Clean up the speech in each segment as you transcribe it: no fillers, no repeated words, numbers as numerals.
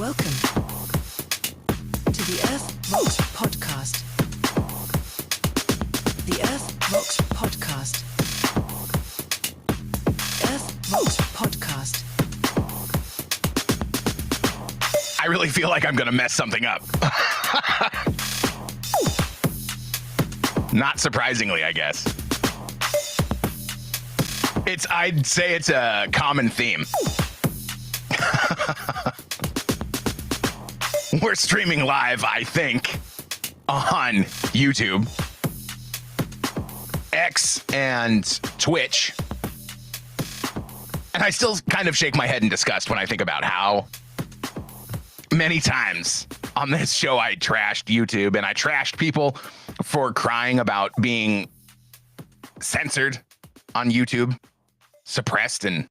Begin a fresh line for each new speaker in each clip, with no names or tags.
Welcome to the earthvox podcast. The earthvox podcast. earthvox podcast.
I really feel like I'm going to mess something up. Not surprisingly, I guess. I'd say it's a common theme. We're streaming live, I think, on YouTube, X, and Twitch. And I still kind of shake my head in disgust when I think about how many times on this show I trashed YouTube and I trashed people for crying about being censored on YouTube, suppressed and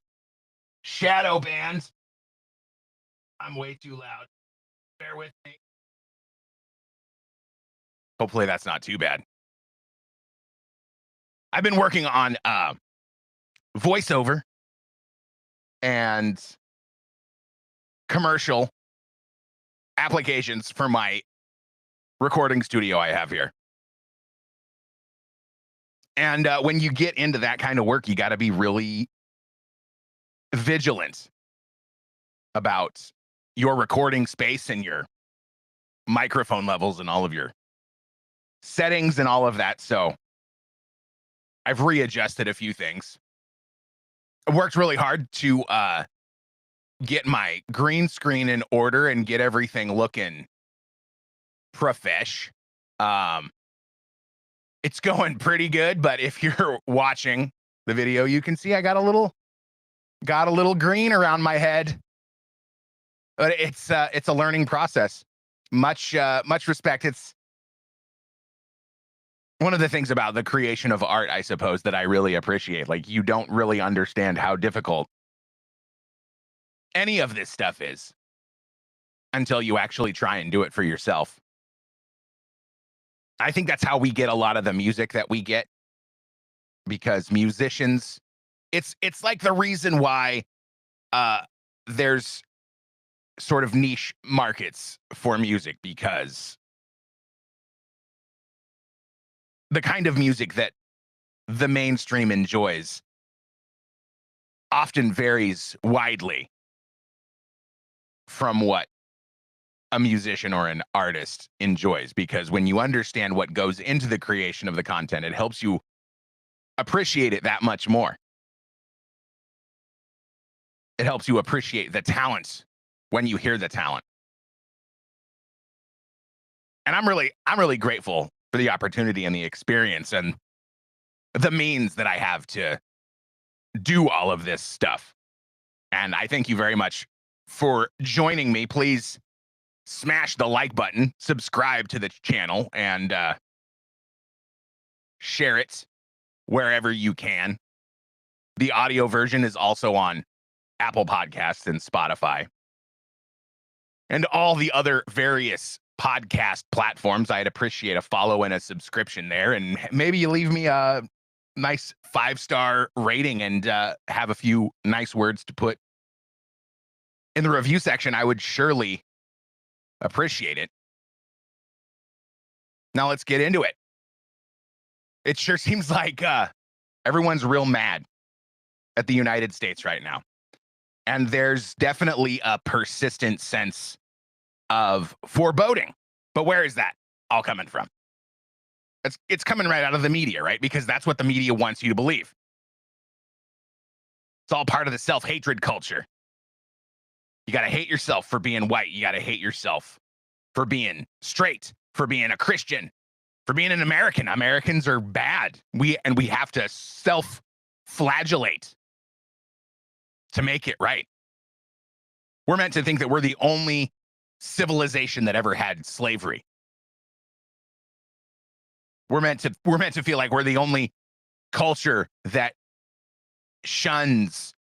shadow banned. I'm way too loud. Bear with me. Hopefully that's not too bad. I've been working on voiceover and commercial applications for my recording studio I have here. And when you get into that kind of work, you got to be really vigilant about your recording space and your microphone levels and all of your settings and all of that. So I've readjusted a few things. I worked really hard to get my green screen in order and get everything looking profesh. It's going pretty good, but if you're watching the video, you can see I got a little green around my head. But it's a learning process. Much respect. It's one of the things about the creation of art, I suppose, that I really appreciate. Like, you don't really understand how difficult any of this stuff is until you actually try and do it for yourself. I think that's how we get a lot of the music that we get, because musicians, it's like the reason why there's sort of niche markets for music, because the kind of music that the mainstream enjoys often varies widely from what a musician or an artist enjoys, because when you understand what goes into the creation of the content, it helps you appreciate it that much more. It helps you appreciate the talent when you hear the talent. And I'm really grateful for the opportunity and the experience and the means that I have to do all of this stuff. And I thank you very much for joining me. Please smash the like button, subscribe to the channel, and share it wherever you can. The audio version is also on Apple Podcasts and Spotify and all the other various podcast platforms. I'd appreciate a follow and a subscription there, and maybe you leave me a nice 5-star rating and have a few nice words to put in the review section. I would surely appreciate it. Now let's get into it. It sure seems like everyone's real mad at the United States right now. And there's definitely a persistent sense of foreboding. But where is that all coming from? It's coming right out of the media, right? Because that's what the media wants you to believe. It's all part of the self-hatred culture. You got to hate yourself for being white. You got to hate yourself for being straight, for being a Christian, for being an American. Americans are bad. We have to self-flagellate to make it right. We're meant to think that we're the only civilization that ever had slavery. We're meant to feel like we're the only culture that shuns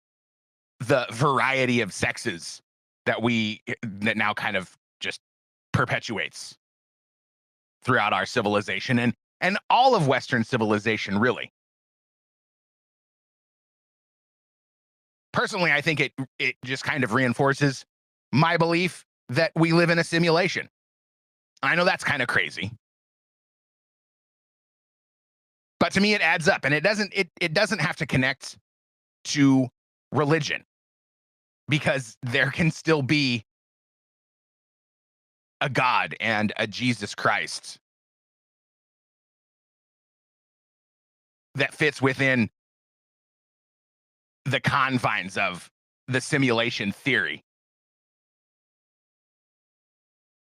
the variety of sexes that now kind of just perpetuates throughout our civilization and all of Western civilization, really. Personally, I think it just kind of reinforces my belief that we live in a simulation. I know that's kind of crazy. But to me, it adds up, and it doesn't have to connect to religion, because there can still be a God and a Jesus Christ that fits within the confines of the simulation theory.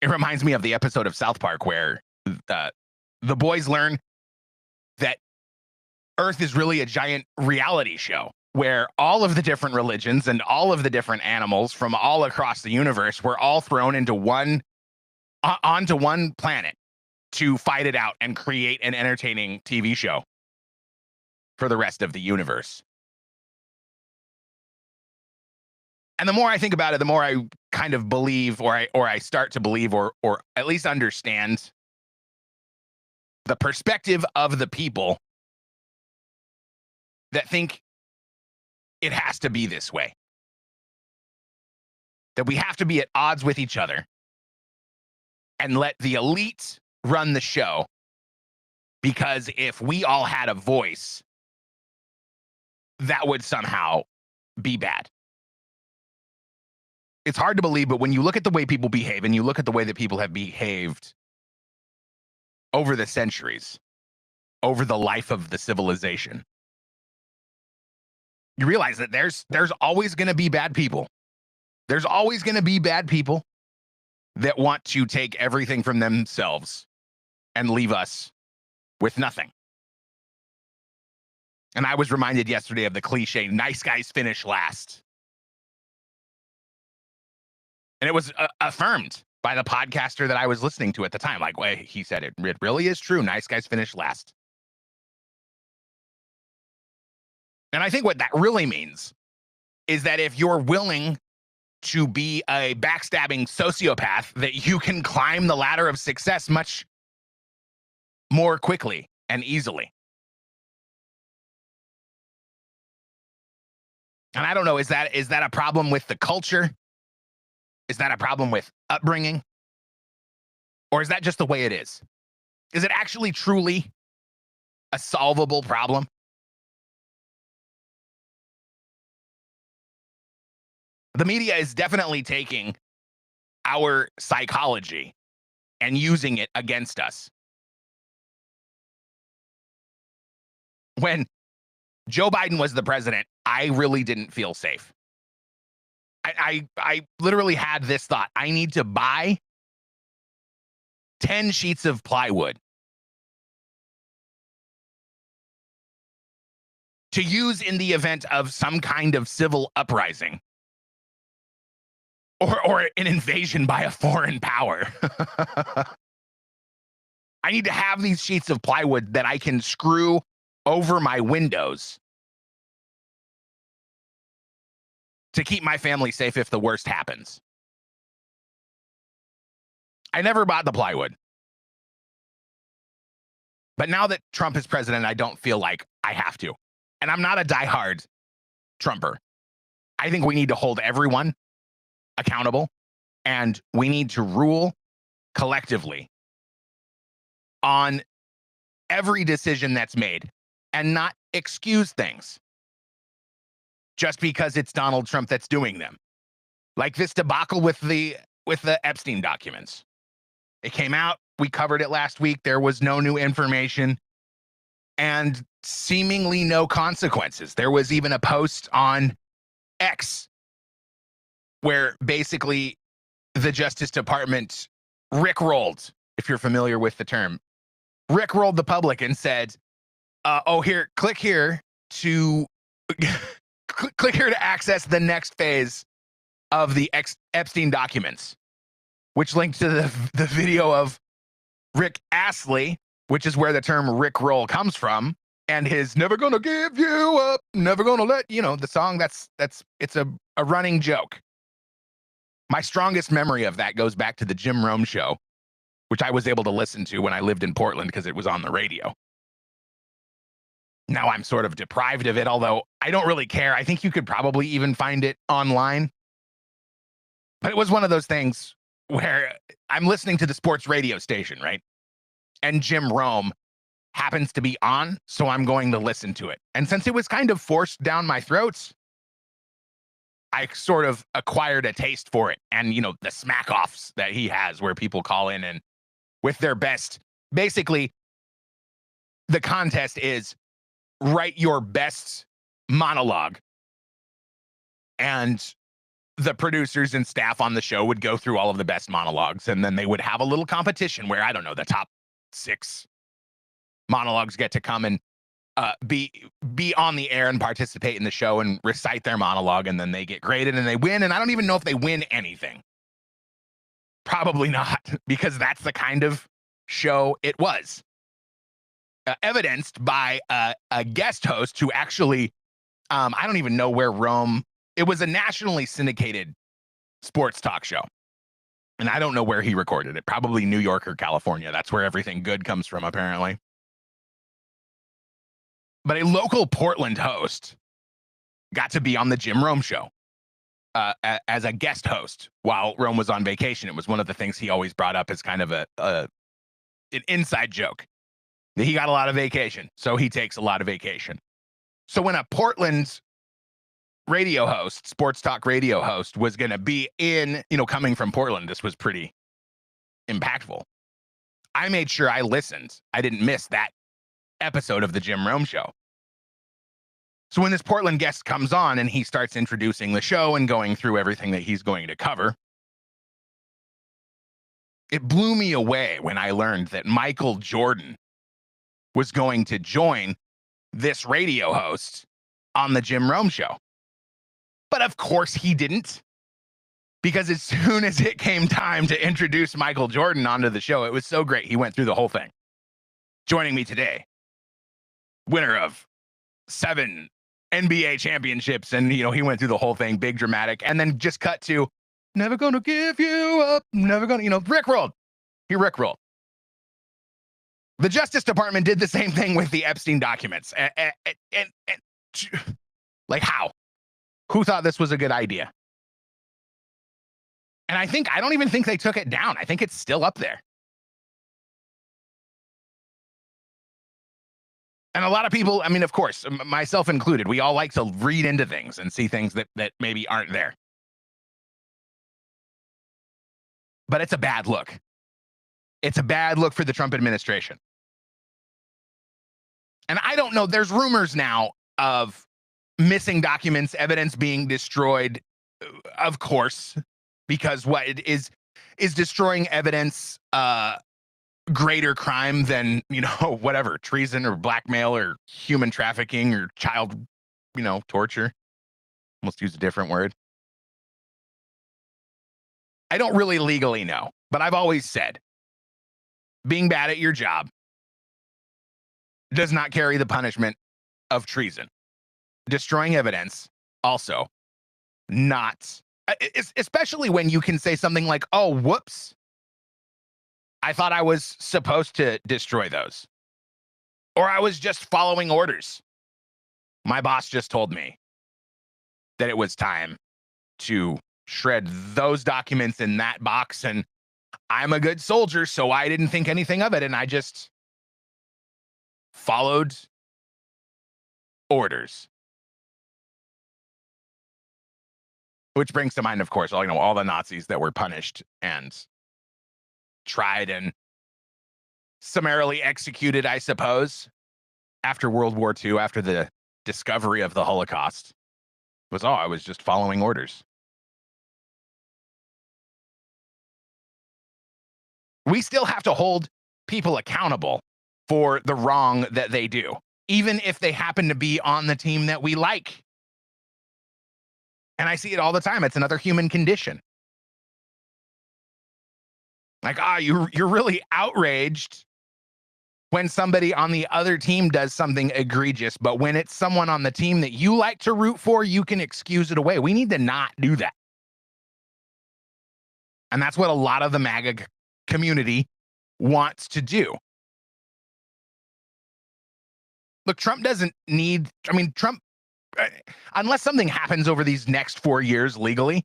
It reminds me of the episode of South Park where the boys learn that Earth is really a giant reality show where all of the different religions and all of the different animals from all across the universe were all thrown into onto one planet to fight it out and create an entertaining TV show for the rest of the universe. And the more I think about it, the more I kind of believe, or I start to believe, or at least understand the perspective of the people that think it has to be this way. That we have to be at odds with each other and let the elite run the show, because if we all had a voice, that would somehow be bad. It's hard to believe, but when you look at the way people behave and you look at the way that people have behaved over the centuries, over the life of the civilization, you realize that there's always going to be bad people. There's always going to be bad people that want to take everything from themselves and leave us with nothing. And I was reminded yesterday of the cliche, nice guys finish last. And it was affirmed by the podcaster that I was listening to at the time. Like, well, he said it really is true. Nice guys finish last. And I think what that really means is that if you're willing to be a backstabbing sociopath, that you can climb the ladder of success much more quickly and easily. And I don't know, is that a problem with the culture? Is that a problem with upbringing? Or is that just the way it is? Is it actually truly a solvable problem? The media is definitely taking our psychology and using it against us. When Joe Biden was the president, I really didn't feel safe. I literally had this thought. I need to buy 10 sheets of plywood to use in the event of some kind of civil uprising or an invasion by a foreign power. I need to have these sheets of plywood that I can screw over my windows to keep my family safe if the worst happens. I never bought the plywood. But now that Trump is president, I don't feel like I have to. And I'm not a diehard Trumper. I think we need to hold everyone accountable, and we need to rule collectively on every decision that's made and not excuse things just because it's Donald Trump that's doing them. Like this debacle with the Epstein documents. It came out, we covered it last week, there was no new information and seemingly no consequences. There was even a post on X where basically the Justice Department rickrolled, if you're familiar with the term, rickrolled the public and said, click here to click here to access the next phase of the Epstein documents, which linked to the video of Rick Astley, which is where the term rickroll comes from, and his "Never Gonna Give You Up, Never Gonna Let," the song it's a running joke. My strongest memory of that goes back to the Jim Rome show, which I was able to listen to when I lived in Portland because it was on the radio. Now I'm sort of deprived of it, although I don't really care. I think you could probably even find it online. But it was one of those things where I'm listening to the sports radio station, right? And Jim Rome happens to be on, so I'm going to listen to it. And since it was kind of forced down my throat, I sort of acquired a taste for it. And, you know, the smack offs that he has where people call in and with their best, basically, the contest is write your best monologue. And the producers and staff on the show would go through all of the best monologues. And then they would have a little competition where, I don't know, the top 6 monologues get to come and be on the air and participate in the show and recite their monologue, and then they get graded and they win. And I don't even know if they win anything. Probably not, because that's the kind of show it was. Evidenced by a guest host who actually, I don't even know where Rome. It was a nationally syndicated sports talk show, and I don't know where he recorded it. Probably New York or California. That's where everything good comes from, apparently. But a local Portland host got to be on the Jim Rome show as a guest host while Rome was on vacation. It was one of the things he always brought up as kind of an inside joke. He got a lot of vacation, so he takes a lot of vacation. So when a Portland radio host, sports talk radio host, was going to be in, you know, coming from Portland, this was pretty impactful. I made sure I listened. I didn't miss that episode of the Jim Rome show. So when this Portland guest comes on and he starts introducing the show and going through everything that he's going to cover, it blew me away when I learned that Michael Jordan was going to join this radio host on the Jim Rome show. But of course he didn't, because as soon as it came time to introduce Michael Jordan onto the show, it was so great. He went through the whole thing. Joining me today, winner of 7 NBA championships. And, you know, he went through the whole thing, big dramatic, and then just cut to never gonna give you up, never gonna, you know, rickrolled. He rickrolled. The Justice Department did the same thing with the Epstein documents. And like, how? Who thought this was a good idea? And I don't even think they took it down. I think it's still up there. And a lot of people, I mean, of course, myself included, we all like to read into things and see things that maybe aren't there. But it's a bad look. It's a bad look for the Trump administration. And I don't know, there's rumors now of missing documents, evidence being destroyed, of course, because what it is destroying evidence greater crime than, you know, whatever, treason or blackmail or human trafficking or child, you know, torture. Almost use a different word. I don't really legally know, but I've always said being bad at your job does not carry the punishment of treason. Destroying evidence also not, especially when you can say something like, oh, whoops, I thought I was supposed to destroy those. Or I was just following orders. My boss just told me that it was time to shred those documents in that box, and I'm a good soldier, so I didn't think anything of it, and I just followed orders. Which brings to mind, of course, all the Nazis that were punished and tried and summarily executed, I suppose, after World War II, after the discovery of the Holocaust, was, I was just following orders. We still have to hold people accountable for the wrong that they do, even if they happen to be on the team that we like. And I see it all the time. It's another human condition. Like, you're really outraged when somebody on the other team does something egregious, but when it's someone on the team that you like to root for, you can excuse it away. We need to not do that. And that's what a lot of the MAGA community wants to do. Look, Trump doesn't need, Trump, unless something happens over these next 4 years legally,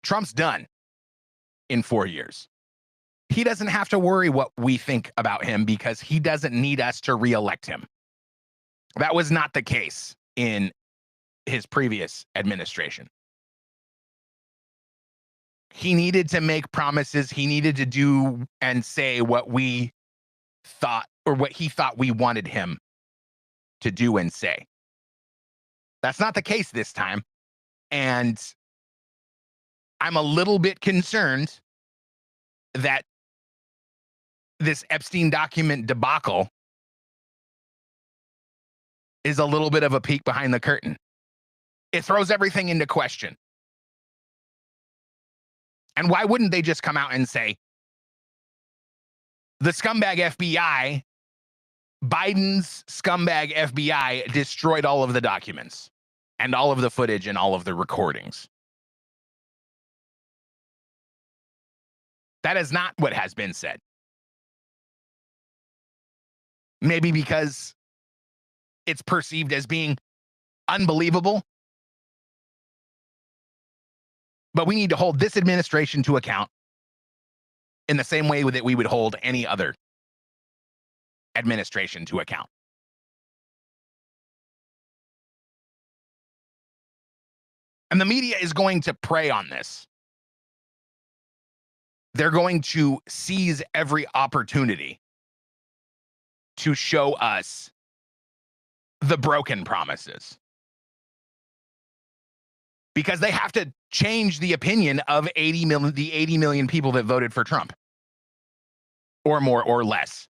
Trump's done. in 4 years. He doesn't have to worry what we think about him because he doesn't need us to reelect him. That was not the case in his previous administration. He needed to make promises. He needed to do and say what we thought or what he thought we wanted him to do and say. That's not the case this time. And I'm a little bit concerned that this Epstein document debacle is a little bit of a peek behind the curtain. It throws everything into question. And why wouldn't they just come out and say, the scumbag FBI, Biden's scumbag FBI destroyed all of the documents and all of the footage and all of the recordings? That is not what has been said. Maybe because it's perceived as being unbelievable. But we need to hold this administration to account in the same way that we would hold any other administration to account. And the media is going to prey on this. They're going to seize every opportunity to show us the broken promises. Because they have to change the opinion of the 80 million people that voted for Trump. Or more or less.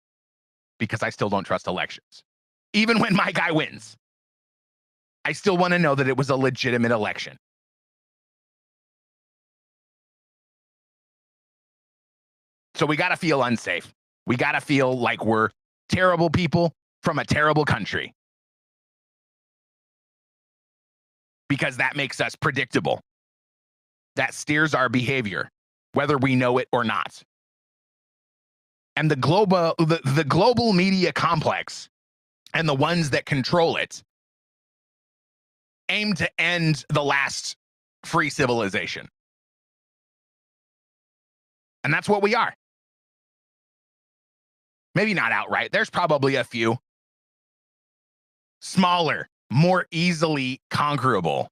Because I still don't trust elections. Even when my guy wins, I still want to know that it was a legitimate election. So we got to feel unsafe. We got to feel like we're terrible people from a terrible country. Because that makes us predictable. That steers our behavior, whether we know it or not. And the global media complex and the ones that control it aim to end the last free civilization. And that's what we are. Maybe not outright. There's probably a few smaller, more easily conquerable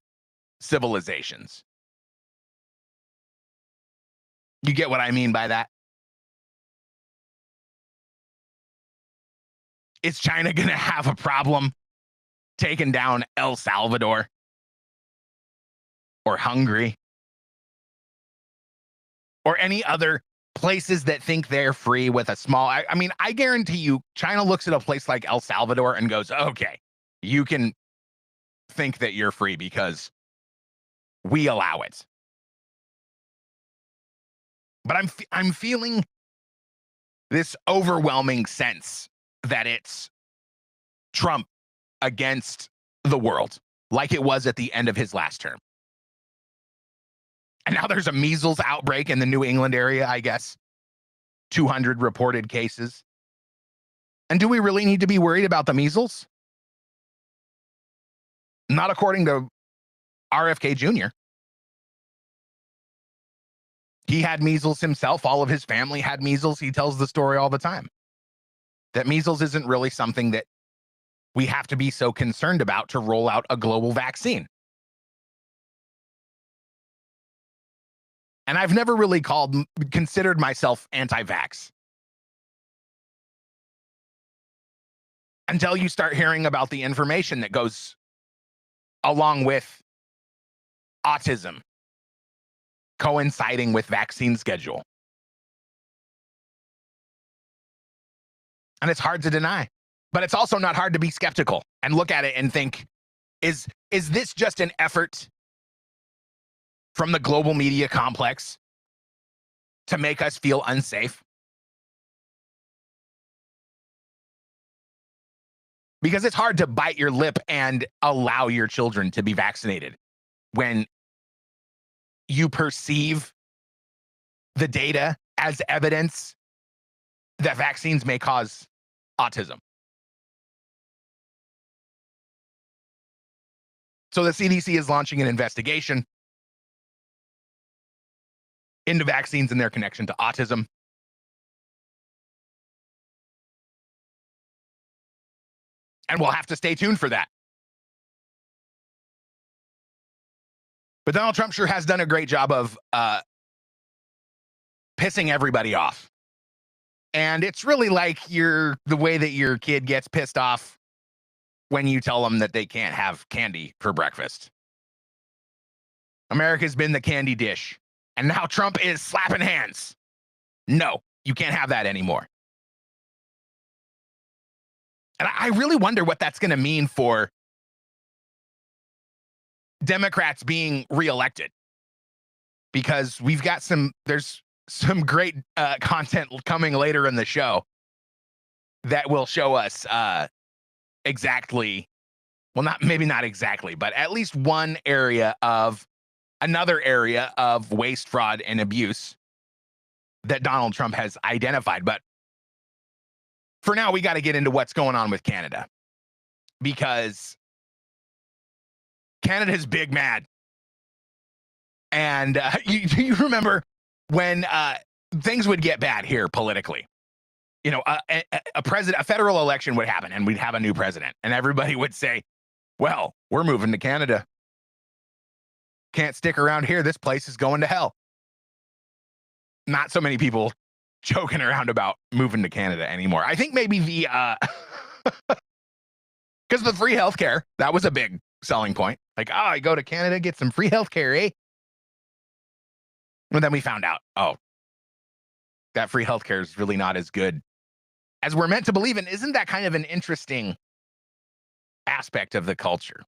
civilizations. You get what I mean by that? Is China going to have a problem taking down El Salvador or Hungary or any other places that think they're free with a small... I mean, I guarantee you, China looks at a place like El Salvador and goes, okay, you can think that you're free because we allow it. But I'm feeling this overwhelming sense that it's Trump against the world, like it was at the end of his last term. And now there's a measles outbreak in the New England area, I guess. 200 reported cases. And do we really need to be worried about the measles? Not according to RFK Jr. He had measles himself. All of his family had measles. He tells the story all the time. That measles isn't really something that we have to be so concerned about to roll out a global vaccine. And I've never really considered myself anti-vax. Until you start hearing about the information that goes along with autism coinciding with vaccine schedule. And it's hard to deny. But it's also not hard to be skeptical and look at it and think, is this just an effort from the global media complex to make us feel unsafe? Because it's hard to bite your lip and allow your children to be vaccinated when you perceive the data as evidence that vaccines may cause autism. So the CDC is launching an investigation into vaccines and their connection to autism. And we'll have to stay tuned for that. But Donald Trump sure has done a great job of pissing everybody off. And it's really like the way that your kid gets pissed off when you tell them that they can't have candy for breakfast. America's been the candy dish, and now Trump is slapping hands. No, you can't have that anymore. And I really wonder what that's going to mean for Democrats being reelected, because there's some great content coming later in the show that will show us exactly, well, maybe not exactly, but at least another area of waste, fraud, and abuse that Donald Trump has identified. But for now, we got to get into what's going on with Canada, because Canada's big mad. And you remember when things would get bad here politically? You know, a federal election would happen, and we'd have a new president, and everybody would say, well, we're moving to Canada. Can't stick around here. This place is going to hell. Not so many people joking around about moving to Canada anymore. I think maybe because the free healthcare, that was a big selling point. Like, I go to Canada, get some free healthcare, eh? And then we found out, that free healthcare is really not as good as we're meant to believe in. Isn't that kind of an interesting aspect of the culture?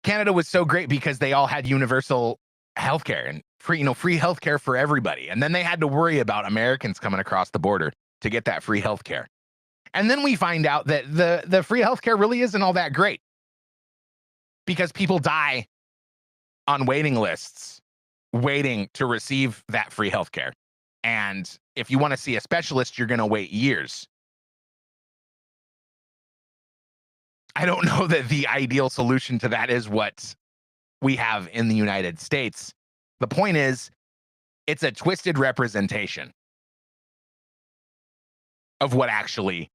Canada was so great because they all had universal healthcare and free healthcare for everybody. And then they had to worry about Americans coming across the border to get that free healthcare. And then we find out that the free healthcare really isn't all that great, because people die on waiting lists waiting to receive that free healthcare. And if you want to see a specialist, you're going to wait years. I don't know that the ideal solution to that is what we have in the United States. The point is, it's a twisted representation of what actually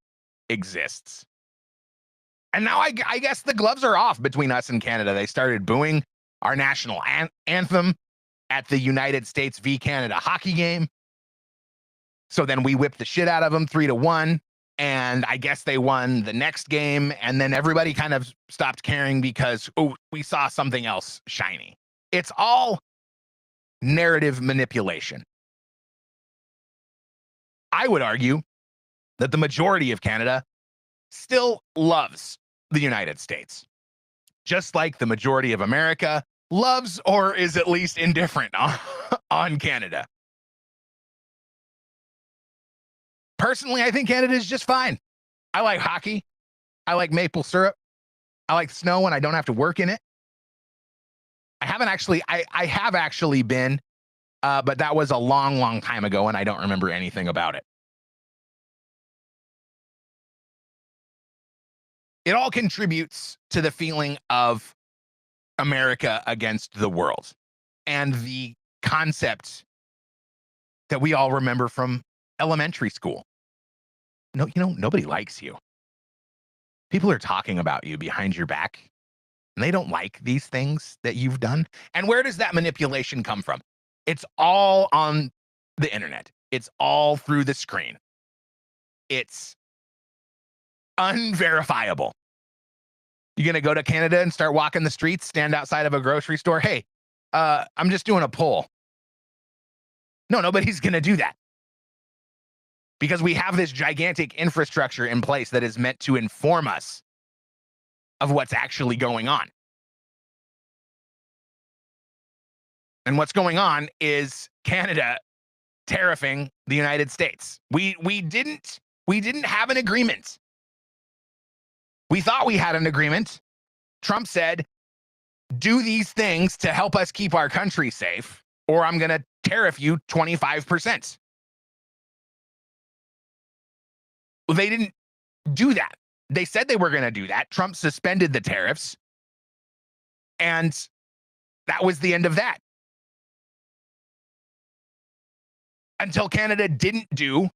exists. And now I guess the gloves are off between us and Canada. They started booing our national anthem at the United States v. Canada hockey game. So then we whipped the shit out of them 3-1. And I guess they won the next game. And then everybody kind of stopped caring because, we saw something else shiny. It's all narrative manipulation. I would argue that the majority of Canada still loves the United States, just like the majority of America loves or is at least indifferent on Canada. Personally, I think Canada is just fine. I like hockey. I like maple syrup. I like snow when I don't have to work in it. I have actually been, but that was a long, long time ago, and I don't remember anything about it. It all contributes to the feeling of America against the world, and the concept that we all remember from elementary school. No, nobody likes you. People are talking about you behind your back, and they don't like these things that you've done. And where does that manipulation come from? It's all on the internet. It's all through the screen. It's unverifiable. You're going to go to Canada and start walking the streets, stand outside of a grocery store. Hey, I'm just doing a poll. No, nobody's going to do that, because we have this gigantic infrastructure in place that is meant to inform us of what's actually going on. And what's going on is Canada tariffing the United States. We didn't have an agreement. We thought we had an agreement. Trump said, do these things to help us keep our country safe, or I'm going to tariff you 25%. Well, they didn't do that. They said they were going to do that. Trump suspended the tariffs, and that was the end of that. until Canada didn't do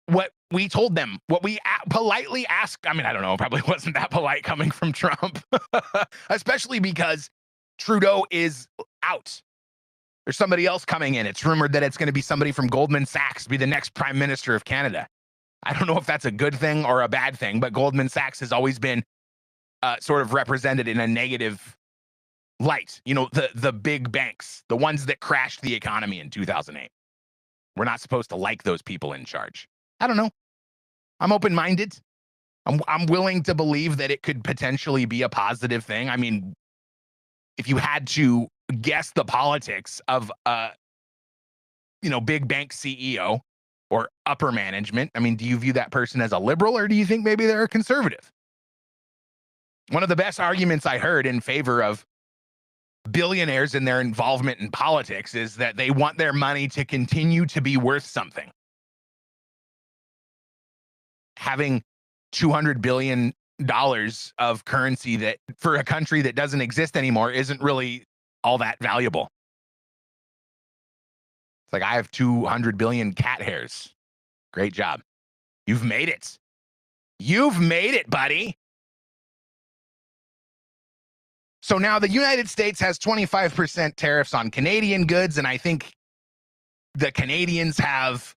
what we told them, what we politely asked. I mean, I don't know, probably wasn't that polite coming from Trump, especially because Trudeau is out. There's somebody else coming in. It's rumored that it's going to be somebody from Goldman Sachs to be the next prime minister of Canada. I don't know if that's a good thing or a bad thing, but Goldman Sachs has always been sort of represented in a negative light. You know, the big banks, the ones that crashed the economy in 2008. We're not supposed to like those people in charge. I don't know. I'm open-minded. I'm willing to believe that it could potentially be a positive thing. I mean, if you had to guess the politics of big bank CEO or upper management, I mean, do you view that person as a liberal or do you think maybe they're a conservative? One of the best arguments I heard in favor of billionaires and their involvement in politics is that they want their money to continue to be worth something. Having $200 billion of currency that for a country that doesn't exist anymore isn't really all that valuable. It's like I have 200 billion cat hairs. Great job. You've made it. You've made it, buddy. So now the United States has 25% tariffs on Canadian goods, and I think the Canadians have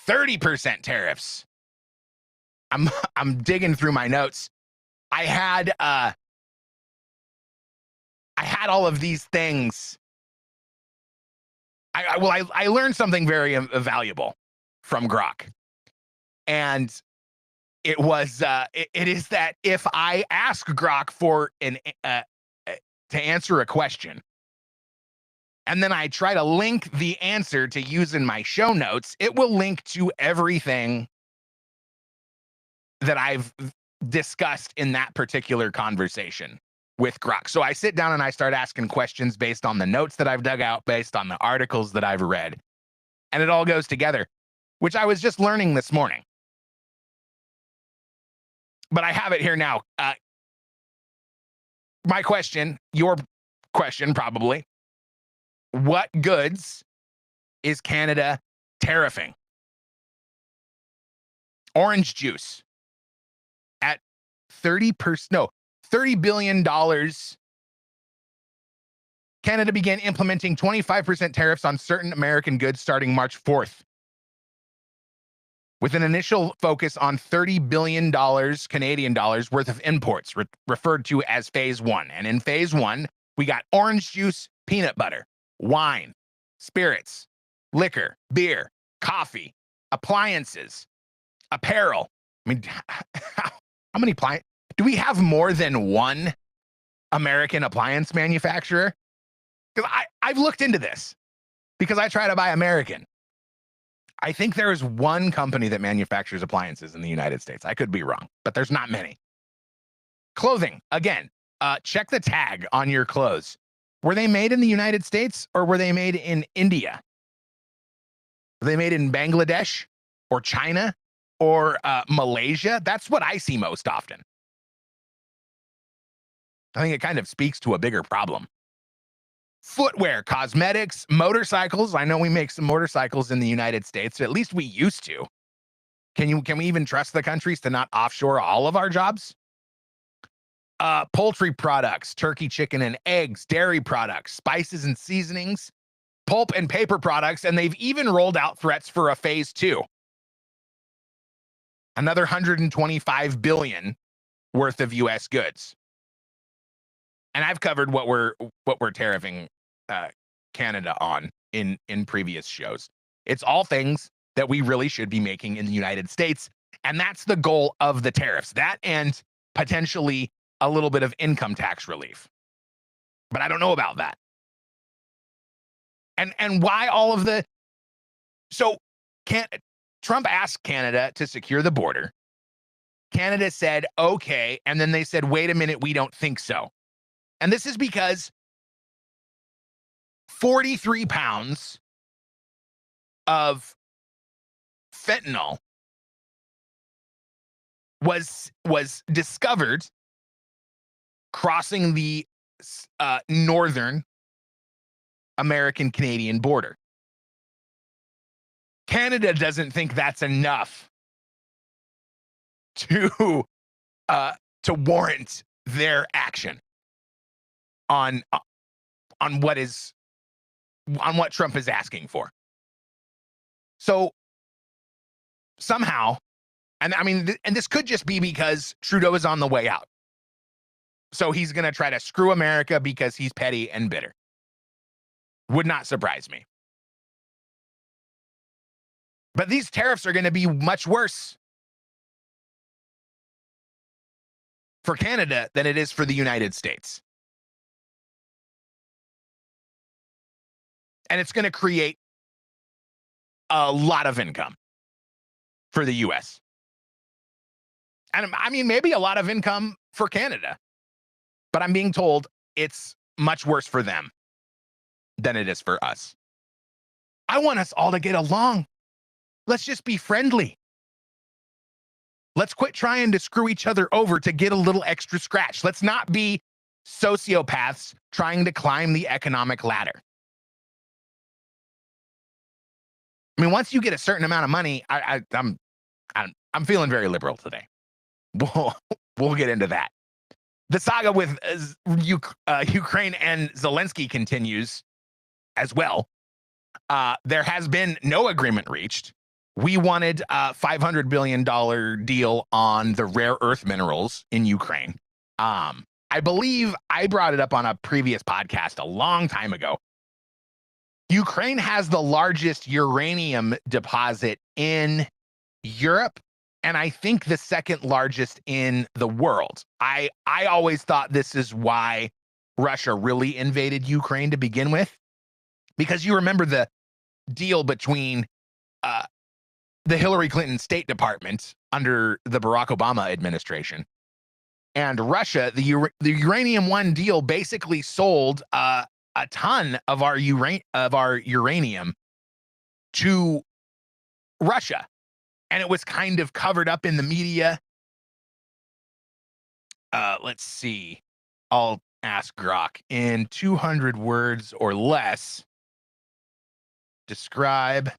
30% tariffs. I'm digging through my notes. I had all of these things. I learned something very valuable from Grok, and it was it is that if I ask Grok for to answer a question, and then I try to link the answer to use in my show notes, it will link to everything that I've discussed in that particular conversation with Grok. So I sit down and I start asking questions based on the notes that I've dug out, based on the articles that I've read, and it all goes together, which I was just learning this morning. But I have it here now. My question, your question probably, what goods is Canada tariffing? Orange juice at $30 billion. Canada began implementing 25% tariffs on certain American goods starting March 4th. With an initial focus on $30 billion Canadian dollars worth of imports, referred to as Phase 1. And in Phase 1, we got orange juice, peanut butter, wine, spirits, liquor, beer, coffee, appliances, apparel. I mean, how many do we have more than one American appliance manufacturer? Because I've looked into this because I try to buy American. I think there is one company that manufactures appliances in the United States. I could be wrong, but there's not many. Clothing, again, check the tag on your clothes. Were they made in the United States or were they made in India? Were they made in Bangladesh or China or Malaysia? That's what I see most often. I think it kind of speaks to a bigger problem. Footwear, cosmetics, motorcycles. I know we make some motorcycles in the United States. At least we used to. Can we even trust the countries to not offshore all of our jobs? Poultry products, turkey, chicken, and eggs, dairy products, spices and seasonings, pulp and paper products, and they've even rolled out threats for a phase 2. Another 125 billion worth of US goods. And I've covered what we're tariffing Canada on in previous shows. It's all things that we really should be making in the United States, and that's the goal of the tariffs. That and potentially a little bit of income tax relief. But I don't know about that. And why all of the Trump asked Canada to secure the border. Canada said, okay, and then they said, wait a minute, we don't think so. And this is because 43 pounds of fentanyl was discovered crossing the northern American-Canadian border. Canada doesn't think that's enough to warrant their action on what Trump is asking for. So somehow, and I mean, and this could just be because Trudeau is on the way out. So he's going to try to screw America because he's petty and bitter. Would not surprise me. But these tariffs are going to be much worse for Canada than it is for the United States. And it's going to create a lot of income for the US. And I mean, maybe a lot of income for Canada. But I'm being told it's much worse for them than it is for us. I want us all to get along. Let's just be friendly. Let's quit trying to screw each other over to get a little extra scratch. Let's not be sociopaths trying to climb the economic ladder. I mean, once you get a certain amount of money, I'm feeling very liberal today. We'll get into that. The saga with Ukraine and Zelensky continues as well. There has been no agreement reached. We wanted a $500 billion deal on the rare earth minerals in Ukraine. I believe I brought it up on a previous podcast a long time ago. Ukraine has the largest uranium deposit in Europe, and I think the second largest in the world. I always thought this is why Russia really invaded Ukraine to begin with, because you remember the deal between the Hillary Clinton State Department under the Barack Obama administration and Russia. The Uranium One deal basically sold a ton of our uranium to Russia. And it was kind of covered up in the media. Let's see. I'll ask Grok. In 200 words or less, describe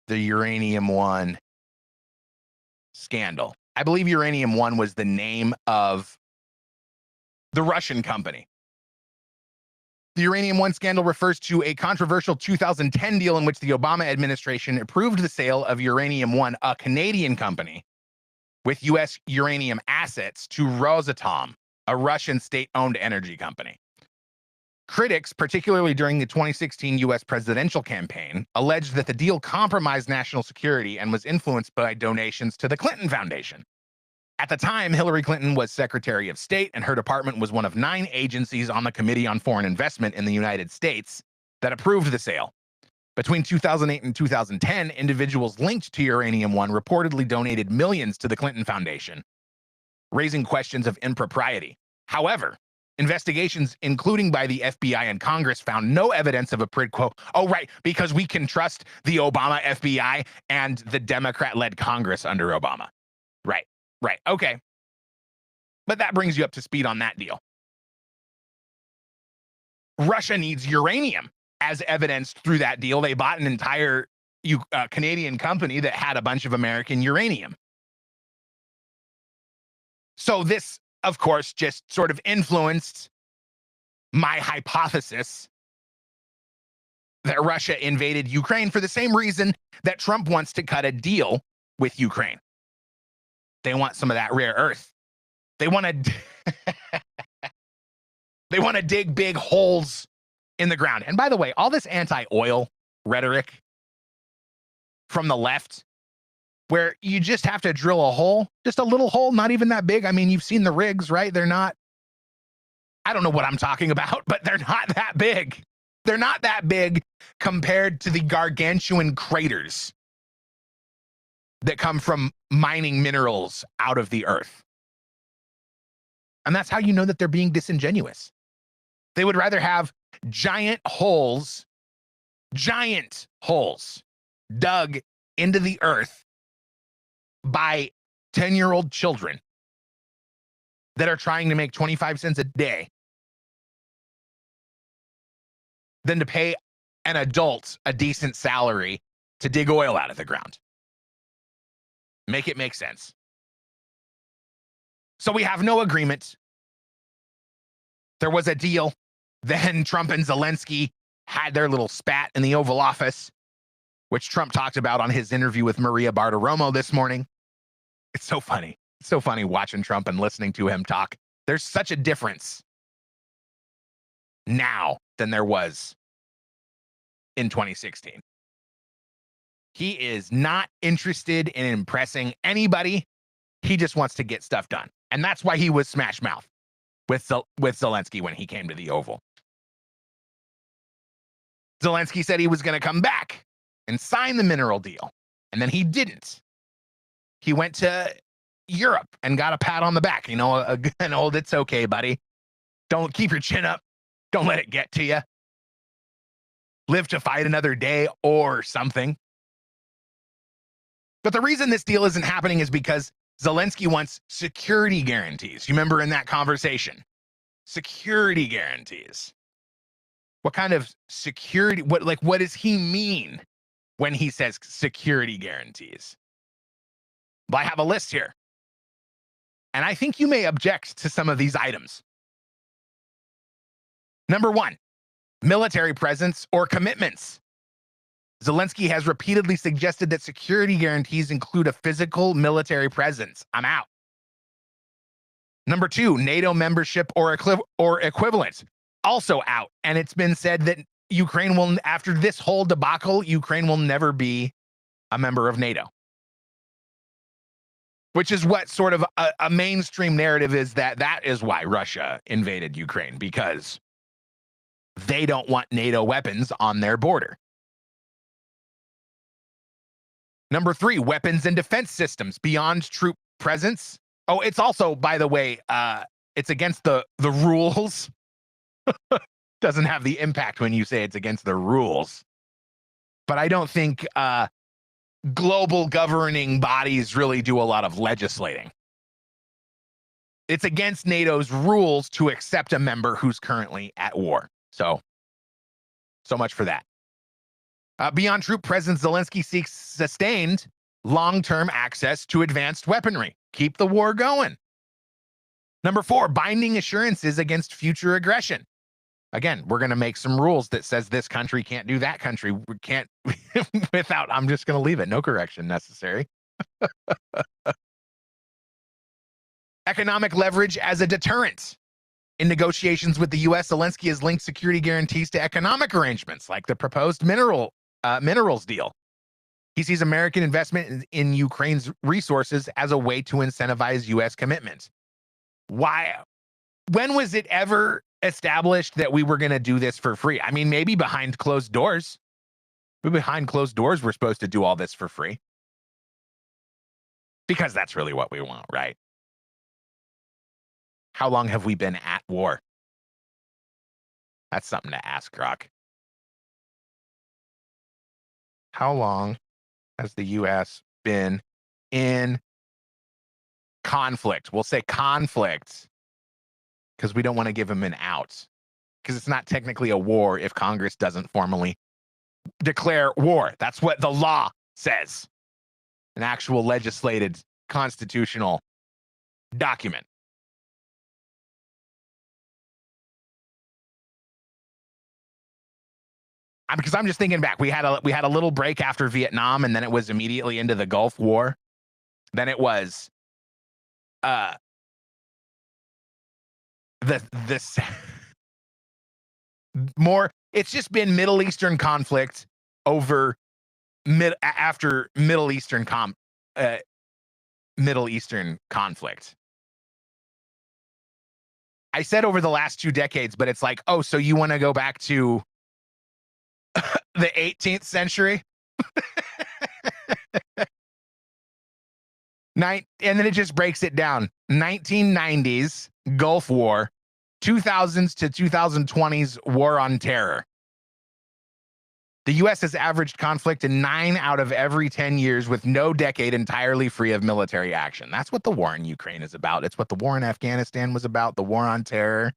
the Uranium One scandal. I believe Uranium One was the name of the Russian company. The Uranium One scandal refers to a controversial 2010 deal in which the Obama administration approved the sale of Uranium One, a Canadian company with U.S. uranium assets, to Rosatom, a Russian state-owned energy company. Critics, particularly during the 2016 U.S. presidential campaign, alleged that the deal compromised national security and was influenced by donations to the Clinton Foundation. At the time, Hillary Clinton was Secretary of State, and her department was one of 9 agencies on the Committee on Foreign Investment in the United States that approved the sale. Between 2008 and 2010, individuals linked to Uranium One reportedly donated millions to the Clinton Foundation, raising questions of impropriety. However, investigations, including by the FBI and Congress, found no evidence of a quid quo. Oh, right, because we can trust the Obama FBI and the Democrat-led Congress under Obama. Right, okay. But that brings you up to speed on that deal. Russia needs uranium, as evidenced through that deal. They bought an entire Canadian company that had a bunch of American uranium. So this, of course, just sort of influenced my hypothesis that Russia invaded Ukraine for the same reason that Trump wants to cut a deal with Ukraine. They want some of that rare earth. They want to dig big holes in the ground. And by the way, all this anti-oil rhetoric from the left, where you just have to drill a hole, just a little hole, not even that big. I mean, you've seen the rigs, right? They're not, I don't know what I'm talking about, but they're not that big. They're not that big compared to the gargantuan craters that come from mining minerals out of the earth. And that's how you know that they're being disingenuous. They would rather have giant holes dug into the earth by 10-year-old children that are trying to make 25 cents a day than to pay an adult a decent salary to dig oil out of the ground. Make it make sense. So we have no agreement. There was a deal. Then Trump and Zelensky had their little spat in the Oval Office, which Trump talked about on his interview with Maria Bartiromo this morning. It's so funny. It's so funny watching Trump and listening to him talk. There's such a difference now than there was in 2016. He is not interested in impressing anybody. He just wants to get stuff done. And that's why he was smash mouth with Zelensky when he came to the Oval. Zelensky said he was going to come back and sign the mineral deal. And then he didn't. He went to Europe and got a pat on the back. You know, an old, it's okay, buddy. Don't keep your chin up. Don't let it get to you. Live to fight another day or something. But the reason this deal isn't happening is because Zelensky wants security guarantees. You remember in that conversation? Security guarantees. What kind of security? What does he mean when he says security guarantees? Well, I have a list here. And I think you may object to some of these items. Number one, military presence or commitments. Zelensky has repeatedly suggested that security guarantees include a physical military presence. I'm out. Number two, NATO membership or equivalent. Also out. And it's been said that Ukraine will, after this whole debacle, Ukraine will never be a member of NATO. Which is what sort of a mainstream narrative is, that is why Russia invaded Ukraine, because they don't want NATO weapons on their border. Number three, weapons and defense systems beyond troop presence. Oh, it's also, by the way, it's against the rules. Doesn't have the impact when you say it's against the rules. But I don't think global governing bodies really do a lot of legislating. It's against NATO's rules to accept a member who's currently at war. So much for that. Beyond troop presence, Zelensky seeks sustained long-term access to advanced weaponry. Keep the war going. Number four, binding assurances against future aggression. Again, we're going to make some rules that says this country can't do that country. We can't without, I'm just going to leave it. No correction necessary. Economic leverage as a deterrent. In negotiations with the U.S., Zelensky has linked security guarantees to economic arrangements, like the proposed minerals deal. He sees American investment in Ukraine's resources as a way to incentivize U.S. commitments. Why? When was it ever established that we were going to do this for free? I mean, maybe behind closed doors. Behind closed doors, we're supposed to do all this for free. Because that's really what we want, right? How long have we been at war? That's something to ask, Grok. How long has the U.S. been in conflict? We'll say conflict because we don't want to give him an out, because it's not technically a war if Congress doesn't formally declare war. That's what the law says. An actual legislated constitutional document. Because I'm just thinking back. We had a little break after Vietnam, and then it was immediately into the Gulf War. Then it was this more. It's just been Middle Eastern conflict over after Middle Eastern conflict. I said over the last 2 decades, but it's like, oh, so you want to go back to the 18th century? And then it just breaks it down. 1990s Gulf War, 2000s to 2020s War on Terror. The U.S. has averaged conflict in 9 out of every 10 years, with no decade entirely free of military action. That's what the war in Ukraine is about. It's what the war in Afghanistan was about, the war on terror.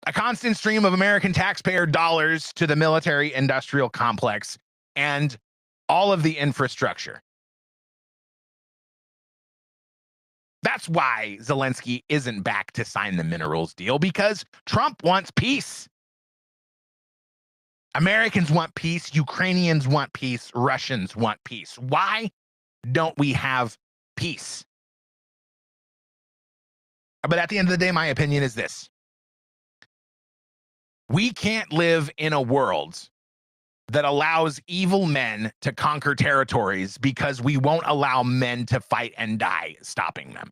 a constant stream of American taxpayer dollars to the military industrial complex and all of the infrastructure. That's why Zelensky isn't back to sign the minerals deal, because Trump wants peace. Americans want peace. Ukrainians want peace. Russians want peace. Why don't we have peace? But at the end of the day, my opinion is this. We can't live in a world that allows evil men to conquer territories because we won't allow men to fight and die stopping them.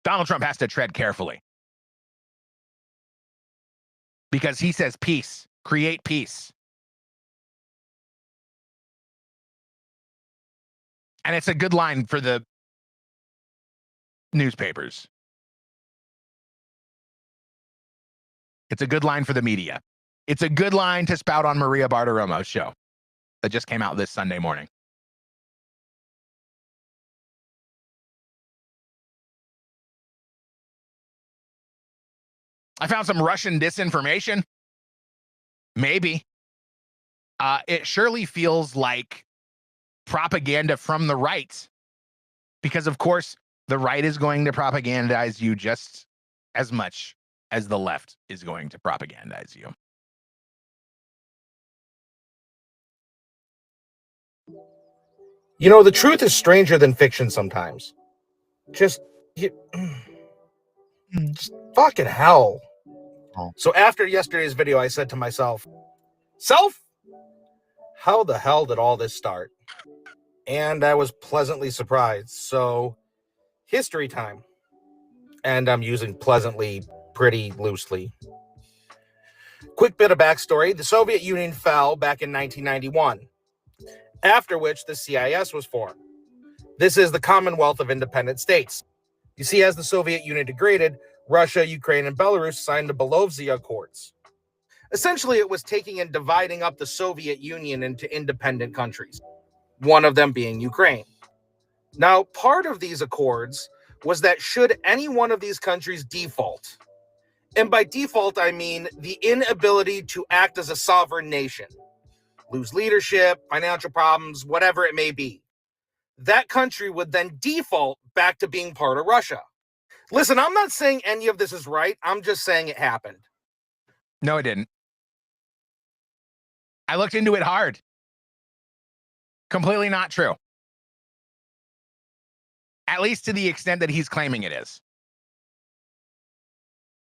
Donald Trump has to tread carefully because he says peace, create peace. And it's a good line for the newspapers. It's a good line for the media. It's a good line to spout on Maria Bartiromo's show that just came out this Sunday morning. I found some Russian disinformation. Maybe. It surely feels like propaganda from the right, because, of course, the right is going to propagandize you just as much as the left is going to propagandize you.
You know, the truth is stranger than fiction sometimes. Just fucking hell.
Oh.
So after yesterday's video, I said to myself, Self, how the hell did all this start? And I was pleasantly surprised. So, history time. And I'm using pleasantly pretty loosely. Quick bit of backstory. The Soviet Union fell back in 1991, after which the CIS was formed. This is the Commonwealth of Independent States. You see, as the Soviet Union degraded, Russia, Ukraine, and Belarus signed the Belovezh Accords. Essentially, it was taking and dividing up the Soviet Union into independent countries, one of them being Ukraine. Now, part of these accords was that should any one of these countries default, and by default, I mean the inability to act as a sovereign nation, lose leadership, financial problems, whatever it may be, that country would then default back to being part of Russia. Listen, I'm not saying any of this is right. I'm just saying it happened.
No, it didn't. I looked into it hard. Completely not true. At least to the extent that he's claiming it is.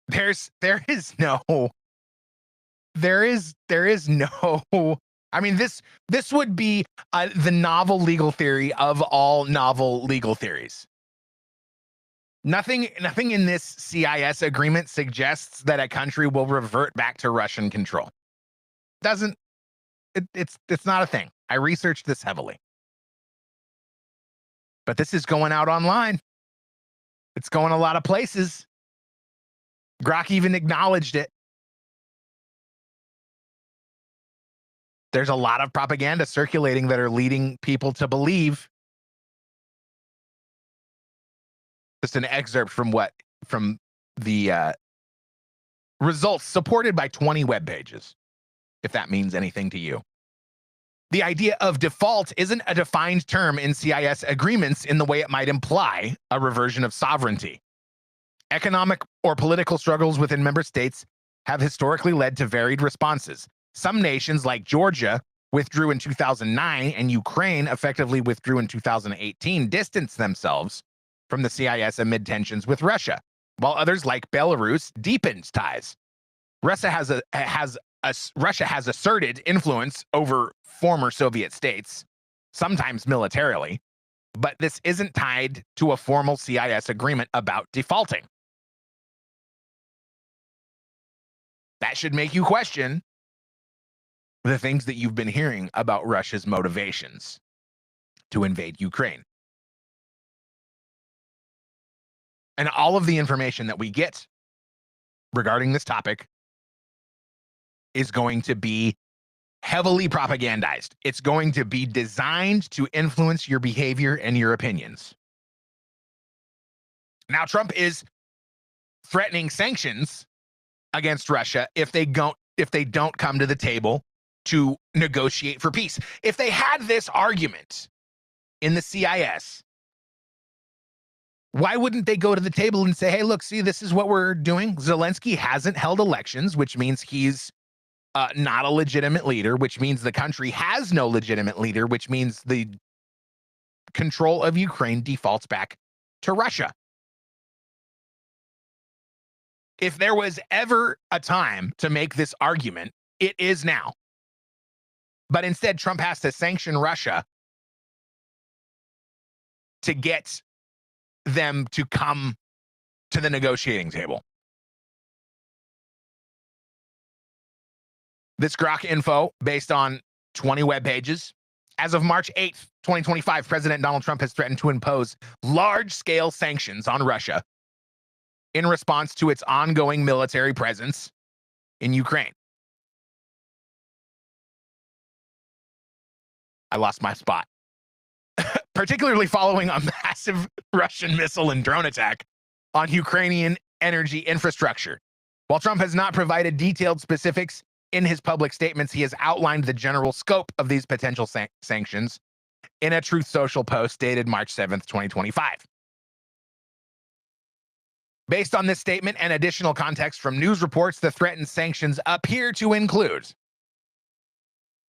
There is no. I mean, this would be the novel legal theory of all novel legal theories. Nothing in this CIS agreement suggests that a country will revert back to Russian control. It's not a thing. I researched this heavily. But this is going out online. It's going a lot of places. Grok even acknowledged it. There's a lot of propaganda circulating that are leading people to believe. Just an excerpt from the results supported by 20 web pages, if that means anything to you. The idea of default isn't a defined term in CIS agreements in the way it might imply a reversion of sovereignty. Economic or political struggles within member states have historically led to varied responses. Some nations, like Georgia, withdrew in 2009, and Ukraine effectively withdrew in 2018, distanced themselves from the CIS amid tensions with Russia, while others, like Belarus, deepened ties. Russia has asserted influence over former Soviet states, sometimes militarily, but this isn't tied to a formal CIS agreement about defaulting. That should make you question the things that you've been hearing about Russia's motivations to invade Ukraine. And all of the information that we get regarding this topic is going to be heavily propagandized. It's going to be designed to influence your behavior and your opinions. Now, Trump is threatening sanctions against Russia if they don't come to the table to negotiate for peace. If they had this argument in the CIS, why wouldn't they go to the table and say, hey, look, see, this is what we're doing. Zelensky hasn't held elections, which means he's not a legitimate leader, which means the country has no legitimate leader, which means the control of Ukraine defaults back to Russia. If there was ever a time to make this argument, it is now. But instead, Trump has to sanction Russia to get them to come to the negotiating table. This Grok info, based on 20 web pages. As of March 8th, 2025, President Donald Trump has threatened to impose large-scale sanctions on Russia in response to its ongoing military presence in Ukraine. I lost my spot. Particularly following a massive Russian missile and drone attack on Ukrainian energy infrastructure. While Trump has not provided detailed specifics in his public statements, he has outlined the general scope of these potential sanctions in a Truth Social post dated March 7th, 2025. Based on this statement and additional context from news reports, the threatened sanctions appear to include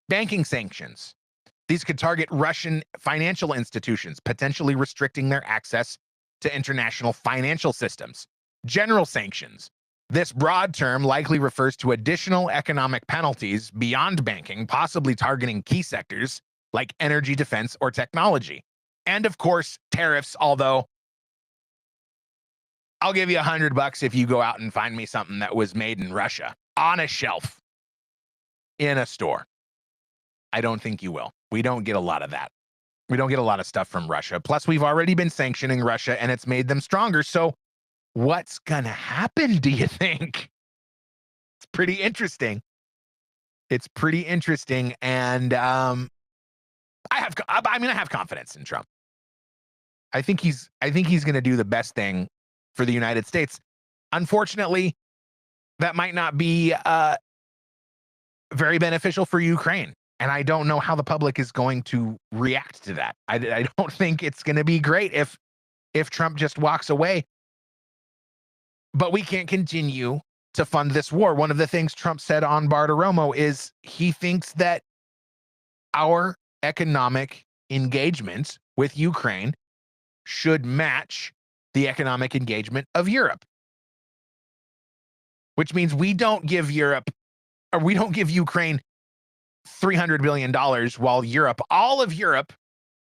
banking sanctions. These could target Russian financial institutions, potentially restricting their access to international financial systems. General sanctions. This broad term likely refers to additional economic penalties beyond banking, possibly targeting key sectors like energy, defense, or technology. And of course, tariffs, although I'll give you $100 if you go out and find me something that was made in Russia on a shelf in a store. I don't think you will. We don't get a lot of that. We don't get a lot of stuff from Russia. Plus, we've already been sanctioning Russia and it's made them stronger. So what's going to happen, do you think? It's pretty interesting. It's pretty interesting. And I have confidence in Trump. I think he's going to do the best thing for the United States. Unfortunately, that might not be very beneficial for Ukraine. And I don't know how the public is going to react to that. I don't think it's going to be great if Trump just walks away. But we can't continue to fund this war. One of the things Trump said on Bartiromo is he thinks that our economic engagement with Ukraine should match the economic engagement of Europe. Which means we don't give Ukraine $300 billion while all of Europe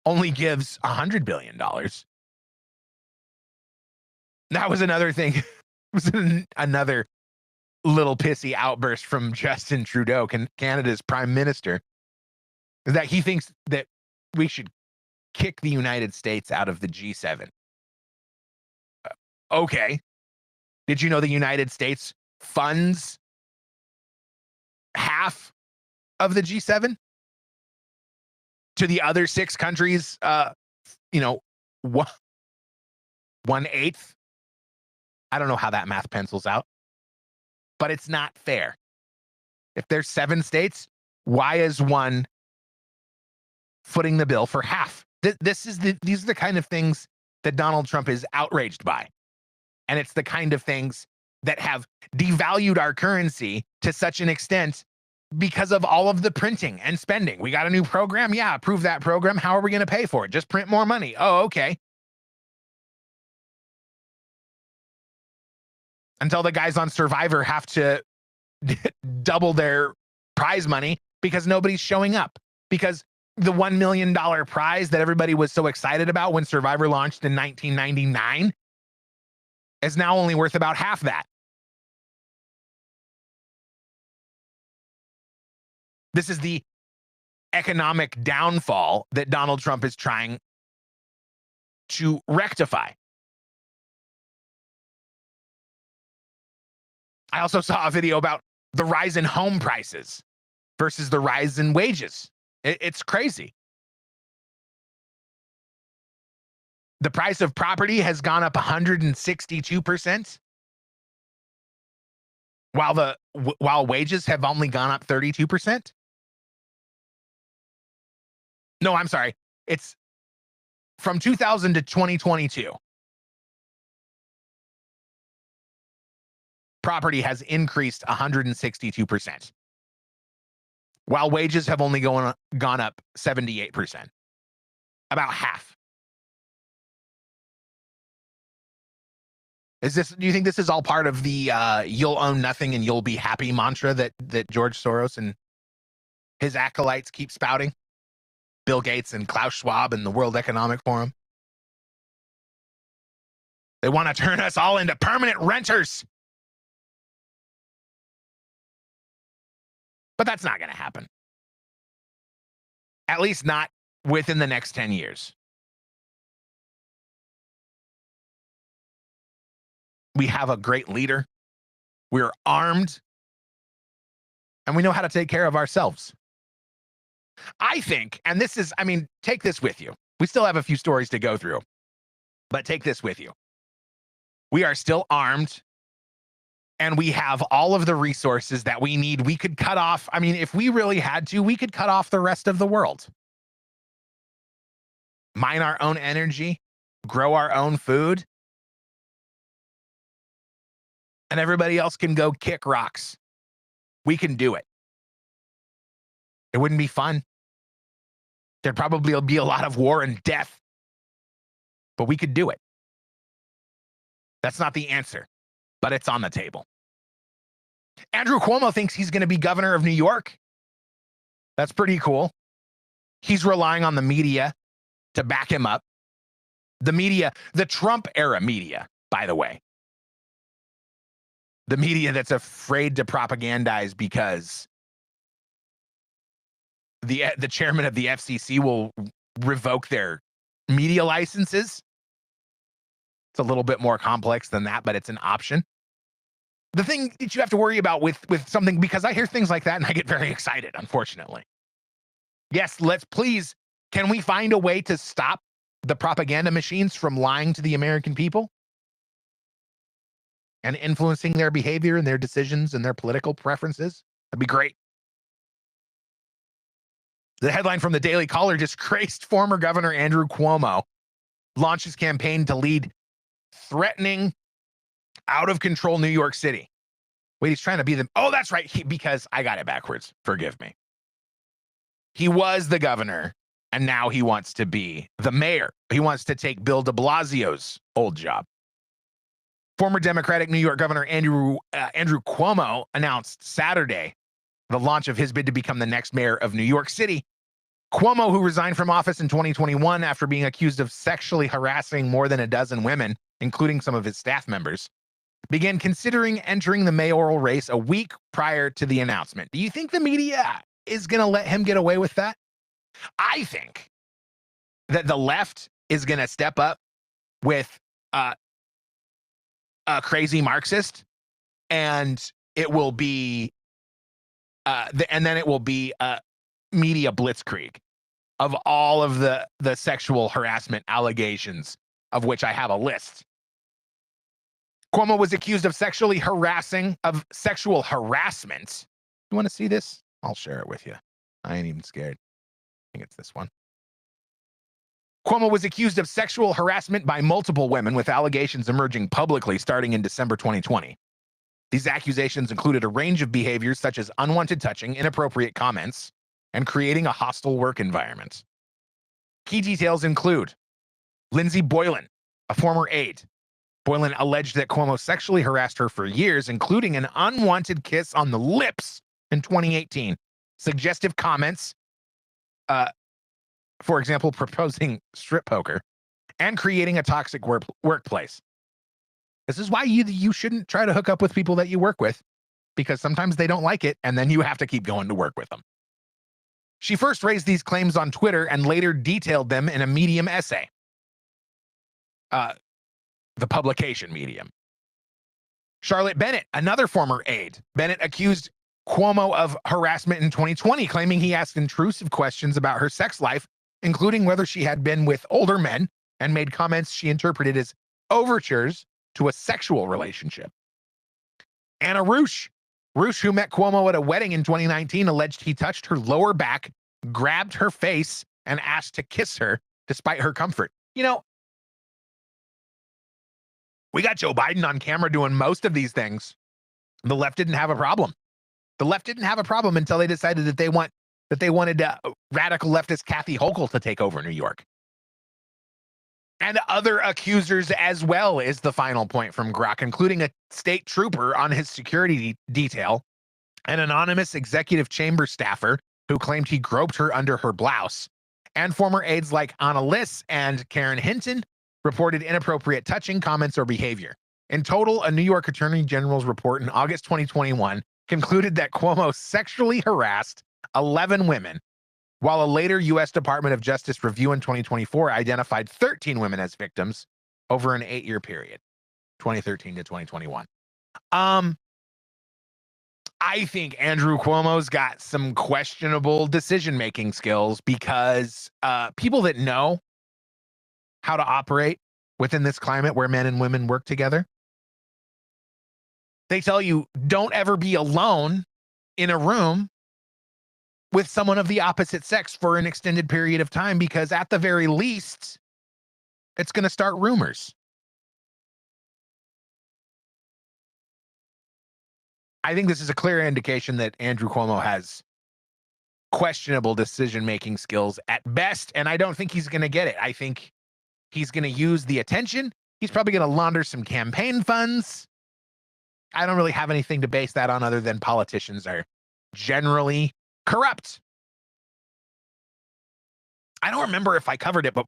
only gives $100 billion. That was another thing. It was another little pissy outburst from Justin Trudeau, Canada's prime minister, that he thinks that we should kick the United States out of the G7. Okay. Did you know the United States funds half of the G7 to the other 6 countries? 1/8. I don't know how that math pencils out, but it's not fair. If there's 7 states, why is one footing the bill for half? These are the kind of things that Donald Trump is outraged by. And it's the kind of things that have devalued our currency to such an extent because of all of the printing and spending. We got a new program? Yeah, approve that program. How are we going to pay for it? Just print more money. Oh, okay. Until the guys on Survivor have to double their prize money because nobody's showing up. Because the $1 million prize that everybody was so excited about when Survivor launched in 1999 is now only worth about half that. This is the economic downfall that Donald Trump is trying to rectify. I also saw a video about the rise in home prices. versus the rise in wages. It's crazy. The price of property has gone up 162%, while wages have only gone up 32%. No, I'm sorry. It's from 2000 to 2022. Property has increased 162%, while wages have only gone up 78%. About half. Do you think this is all part of the you'll own nothing and you'll be happy mantra that George Soros and his acolytes keep spouting? Bill Gates and Klaus Schwab and the World Economic Forum. They want to turn us all into permanent renters. But that's not going to happen. At least not within the next 10 years. We have a great leader. We're armed. And we know how to take care of ourselves. I think, and this is, take this with you. We still have a few stories to go through, but take this with you. We are still armed, and we have all of the resources that we need. We could cut off, if we really had to, we could cut off the rest of the world. Mine our own energy, grow our own food, and everybody else can go kick rocks. We can do it. It wouldn't be fun. There'd probably be a lot of war and death, but we could do it. That's not the answer, but it's on the table. Andrew Cuomo thinks he's going to be governor of New York. That's pretty cool. He's relying on the media to back him up. The media, the Trump era media, by the way. The media that's afraid to propagandize because the chairman of the FCC will revoke their media licenses. It's a little bit more complex than that, but it's an option. The thing that you have to worry about with something, because I hear things like that and I get very excited, unfortunately. Yes, can we find a way to stop the propaganda machines from lying to the American people and influencing their behavior and their decisions and their political preferences? That'd be great. The headline from the Daily Caller: disgraced former Governor Andrew Cuomo launches campaign to lead threatening, out of control New York City. Wait, he's trying to be oh, that's right. Because I got it backwards. Forgive me. He was the governor, and now he wants to be the mayor. He wants to take Bill de Blasio's old job. Former Democratic New York Governor Andrew Cuomo announced Saturday the launch of his bid to become the next mayor of New York City. Cuomo, who resigned from office in 2021 after being accused of sexually harassing more than a dozen women, including some of his staff members, began considering entering the mayoral race a week prior to the announcement. Do you think the media is going to let him get away with that? I think that the left is going to step up with a crazy Marxist, and it will be and then it will be a media blitzkrieg of all of the sexual harassment allegations, of which I have a list. Cuomo was accused of sexual harassment. You want to see this? I'll share it with you. I ain't even scared. I think it's this one. Cuomo was accused of sexual harassment by multiple women, with allegations emerging publicly starting in December 2020. These accusations included a range of behaviors such as unwanted touching, inappropriate comments, and creating a hostile work environment. Key details include Lindsay Boylan, a former aide. Boylan alleged that Cuomo sexually harassed her for years, including an unwanted kiss on the lips in 2018, suggestive comments, for example, proposing strip poker, and creating a toxic workplace. This is why you shouldn't try to hook up with people that you work with, because sometimes they don't like it, and then you have to keep going to work with them. She first raised these claims on Twitter and later detailed them in a Medium essay. The publication Medium. Charlotte Bennett, another former aide. Bennett accused Cuomo of harassment in 2020, claiming he asked intrusive questions about her sex life, including whether she had been with older men, and made comments she interpreted as overtures to a sexual relationship. Anna Rush, who met Cuomo at a wedding in 2019, alleged he touched her lower back, grabbed her face, and asked to kiss her despite her comfort. You know, we got Joe Biden on camera doing most of these things. The left didn't have a problem. The left didn't have a problem until they decided that they wanted radical leftist Kathy Hochul to take over New York. And other accusers as well is the final point from Grok, including a state trooper on his security detail, an anonymous executive chamber staffer who claimed he groped her under her blouse, and former aides like Anna Liss and Karen Hinton reported inappropriate touching, comments, or behavior. In total, a New York Attorney General's report in August 2021 concluded that Cuomo sexually harassed 11 women, while a later U.S. Department of Justice review in 2024 identified 13 women as victims over an 8-year period, 2013 to 2021. I think Andrew Cuomo's got some questionable decision-making skills because people that know how to operate within this climate where men and women work together, they tell you, don't ever be alone in a room with someone of the opposite sex for an extended period of time, because at the very least, it's going to start rumors. I think this is a clear indication that Andrew Cuomo has questionable decision-making skills at best, and I don't think he's going to get it. I think he's going to use the attention. He's probably going to launder some campaign funds. I don't really have anything to base that on other than politicians are generally corrupt. I don't remember if I covered it, but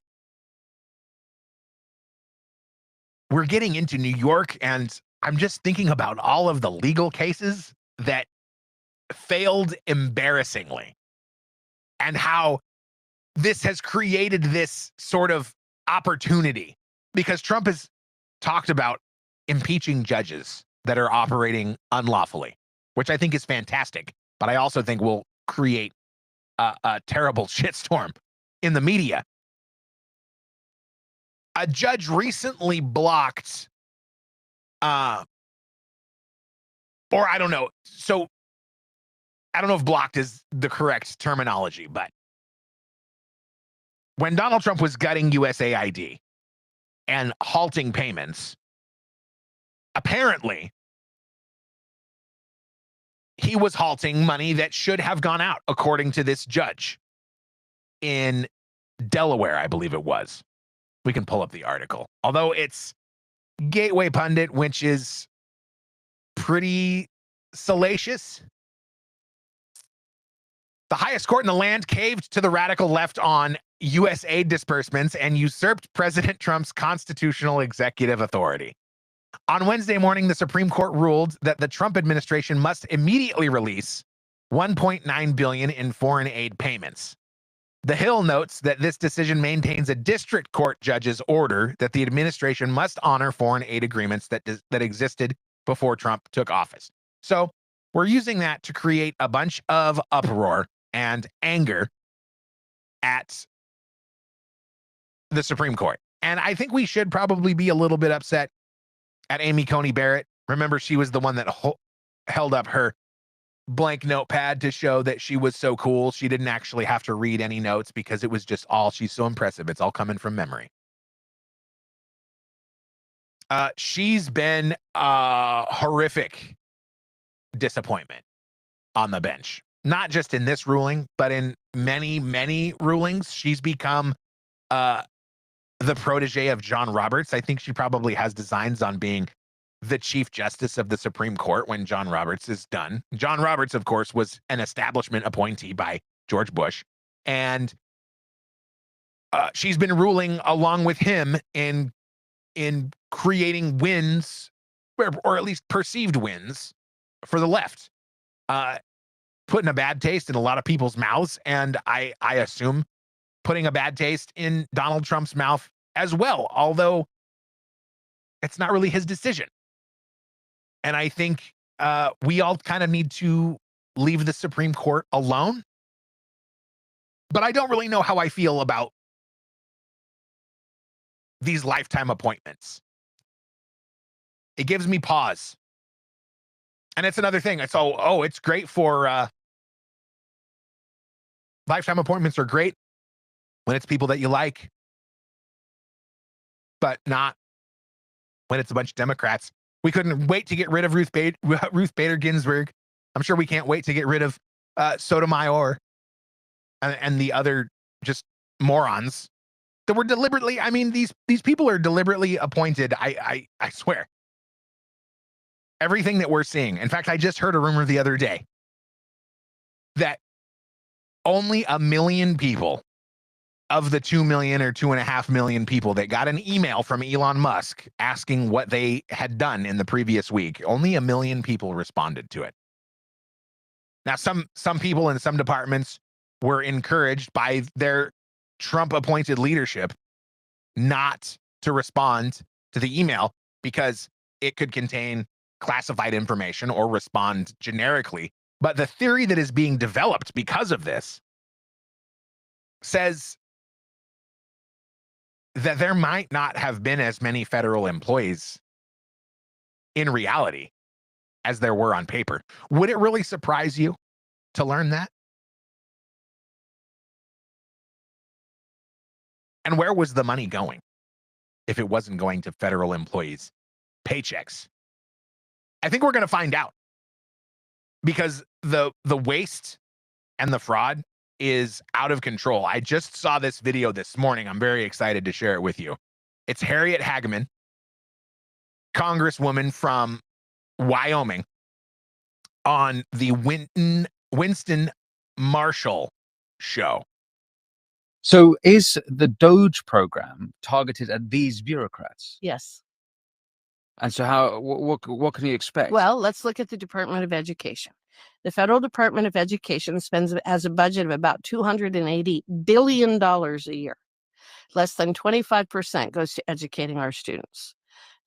we're getting into New York, and I'm just thinking about all of the legal cases that failed embarrassingly, and how this has created this sort of opportunity, because Trump has talked about impeaching judges that are operating unlawfully, which I think is fantastic, but I also think will create a terrible shitstorm in the media. A judge recently blocked, or I don't know. So I don't know if blocked is the correct terminology, but when Donald Trump was gutting USAID and halting payments, apparently he was halting money that should have gone out, according to this judge in Delaware, I believe it was. We can pull up the article. Although it's Gateway Pundit, which is pretty salacious. The highest court in the land caved to the radical left on U.S. aid disbursements and usurped President Trump's constitutional executive authority. On Wednesday morning, the Supreme Court ruled that the Trump administration must immediately release $1.9 billion in foreign aid payments. The Hill notes that this decision maintains a district court judge's order that the administration must honor foreign aid agreements that existed before Trump took office. So we're using that to create a bunch of uproar and anger at the Supreme Court. And I think we should probably be a little bit upset at Amy Coney Barrett. Remember, she was the one that held up her blank notepad to show that she was so cool. She didn't actually have to read any notes because it was just all, she's so impressive. It's all coming from memory. She's been a horrific disappointment on the bench. Not just in this ruling, but in many, many rulings. She's become the protege of John Roberts. I think she probably has designs on being the Chief Justice of the Supreme Court when John Roberts is done. John Roberts, of course, was an establishment appointee by George Bush, and she's been ruling along with him in creating wins, or at least perceived wins, for the left, putting a bad taste in a lot of people's mouths, and I assume putting a bad taste in Donald Trump's mouth as well, although it's not really his decision. And I think we all kind of need to leave the Supreme Court alone. But I don't really know how I feel about these lifetime appointments. It gives me pause. And it's another thing. It's great for lifetime appointments are great when it's people that you like, but not when it's a bunch of Democrats. We couldn't wait to get rid of Ruth Bader Ginsburg. I'm sure we can't wait to get rid of Sotomayor and the other just morons that were deliberately. I mean, these people are deliberately appointed. I swear. Everything that we're seeing. In fact, I just heard a rumor the other day that only 1 million people of the 2 million or 2.5 million people that got an email from Elon Musk asking what they had done in the previous week, only 1 million people responded to it. Now, some people in some departments were encouraged by their Trump-appointed leadership not to respond to the email because it could contain classified information or respond generically. But the theory that is being developed because of this says that there might not have been as many federal employees in reality as there were on paper. Would it really surprise you to learn that? And where was the money going if it wasn't going to federal employees' paychecks? I think we're going to find out because the waste and the fraud is out of control. I just saw this video this morning. I'm very excited to share it with you. It's Harriet Hageman, Congresswoman from Wyoming, on the Winston Marshall show.
So is the Doge program targeted at these bureaucrats?
Yes.
And so what can you expect?
Well, let's look at the Department of Education. The Federal Department of Education has a budget of about $280 billion a year. Less than 25% goes to educating our students.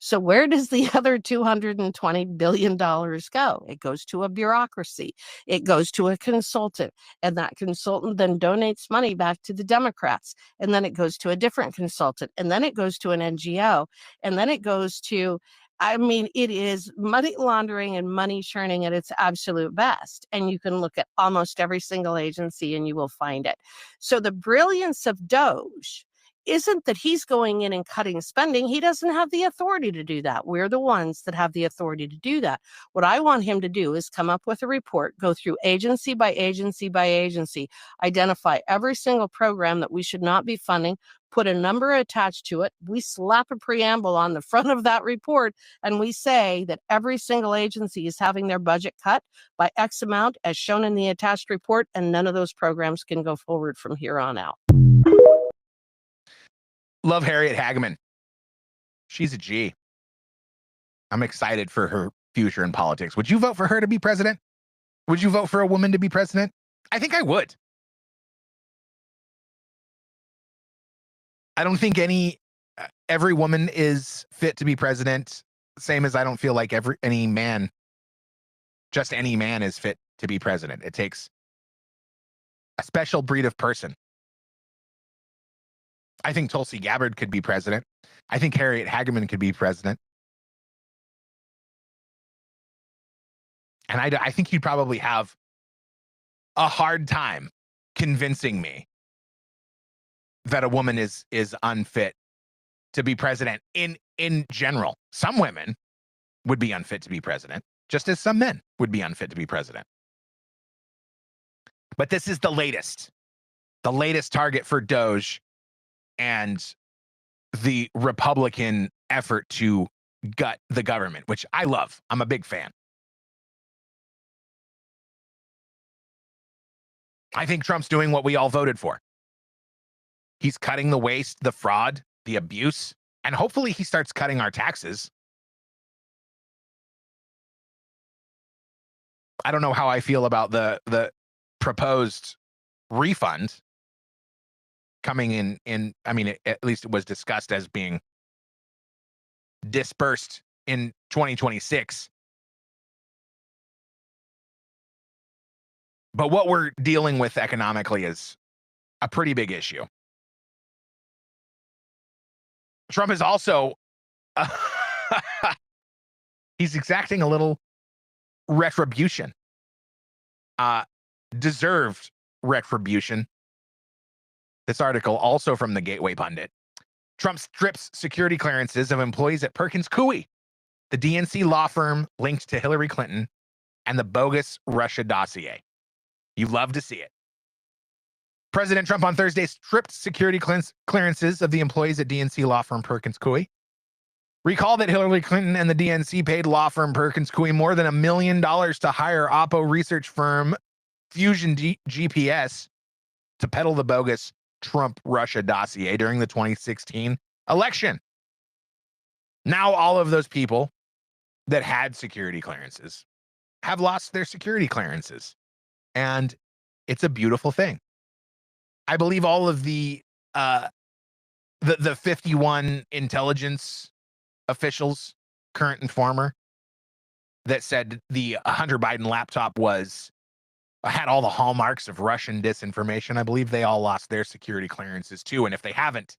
So where does the other $220 billion go? It goes to a bureaucracy. It goes to a consultant. And that consultant then donates money back to the Democrats. And then it goes to a different consultant. And then it goes to an NGO. And then it goes to, it is money laundering and money churning at its absolute best. And you can look at almost every single agency and you will find it. So the brilliance of Doge isn't that he's going in and cutting spending. He doesn't have the authority to do that. We're the ones that have the authority to do that. What I want him to do is come up with a report, go through agency by agency by agency, identify every single program that we should not be funding, put a number attached to it. We slap a preamble on the front of that report, and we say that every single agency is having their budget cut by X amount as shown in the attached report, and none of those programs can go forward from here on out.
Love Harriet Hageman. She's a G. I'm excited for her future in politics. Would you vote for her to be president? Would you vote for a woman to be president? I think I would. I don't think every woman is fit to be president, same as I don't feel like any man is fit to be president. It takes a special breed of person. I think Tulsi Gabbard could be president. I think Harriet Hageman could be president. And I think you'd probably have a hard time convincing me that a woman is unfit to be president in general. Some women would be unfit to be president, just as some men would be unfit to be president. But this is the latest target for Doge and the Republican effort to gut the government, which I love. I'm a big fan. I think Trump's doing what we all voted for. He's cutting the waste, the fraud, the abuse, and hopefully he starts cutting our taxes. I don't know how I feel about the proposed refund coming in. At least it was discussed as being dispersed in 2026. But what we're dealing with economically is a pretty big issue. Trump is also he's exacting a little retribution, deserved retribution. This article, also from the Gateway Pundit. Trump strips security clearances of employees at Perkins Coie, the DNC law firm linked to Hillary Clinton and the bogus Russia dossier. You love to see it. President Trump on Thursday stripped security clearances of the employees at DNC law firm Perkins Coie. Recall that Hillary Clinton and the DNC paid law firm Perkins Coie more than $1 million to hire Oppo research firm Fusion GPS to peddle the bogus Trump Russia dossier during the 2016 election. Now all of those people that had security clearances have lost their security clearances. And it's a beautiful thing. I believe all of the 51 intelligence officials, current and former, that said the Hunter Biden laptop had all the hallmarks of Russian disinformation. I believe they all lost their security clearances too. And if they haven't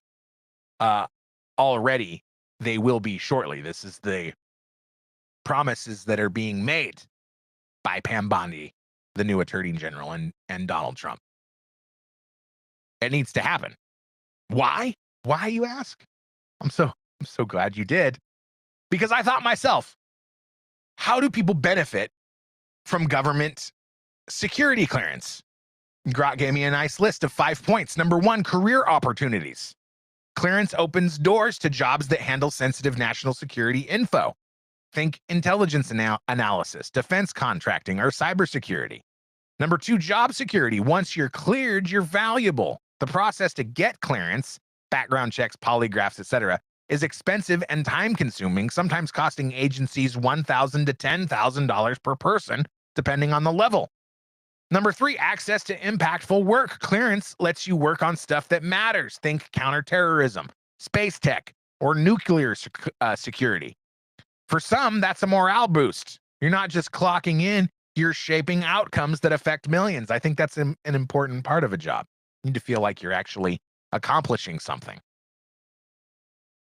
already, they will be shortly. This is the promises that are being made by Pam Bondi, the new Attorney General, and Donald Trump. It needs to happen. Why? Why, you ask? I'm so glad you did. Because I thought myself, how do people benefit from government security clearance? Grot gave me a nice list of 5 points. Number 1, career opportunities. Clearance opens doors to jobs that handle sensitive national security info. Think intelligence analysis, defense contracting, or cybersecurity. Number 2, job security. Once you're cleared, you're valuable. The process to get clearance, background checks, polygraphs, etc., is expensive and time-consuming, sometimes costing agencies $1,000 to $10,000 per person, depending on the level. Number 3, access to impactful work. Clearance lets you work on stuff that matters. Think counterterrorism, space tech, or nuclear security. For some, that's a morale boost. You're not just clocking in, you're shaping outcomes that affect millions. I think that's an important part of a job. You need to feel like you're actually accomplishing something.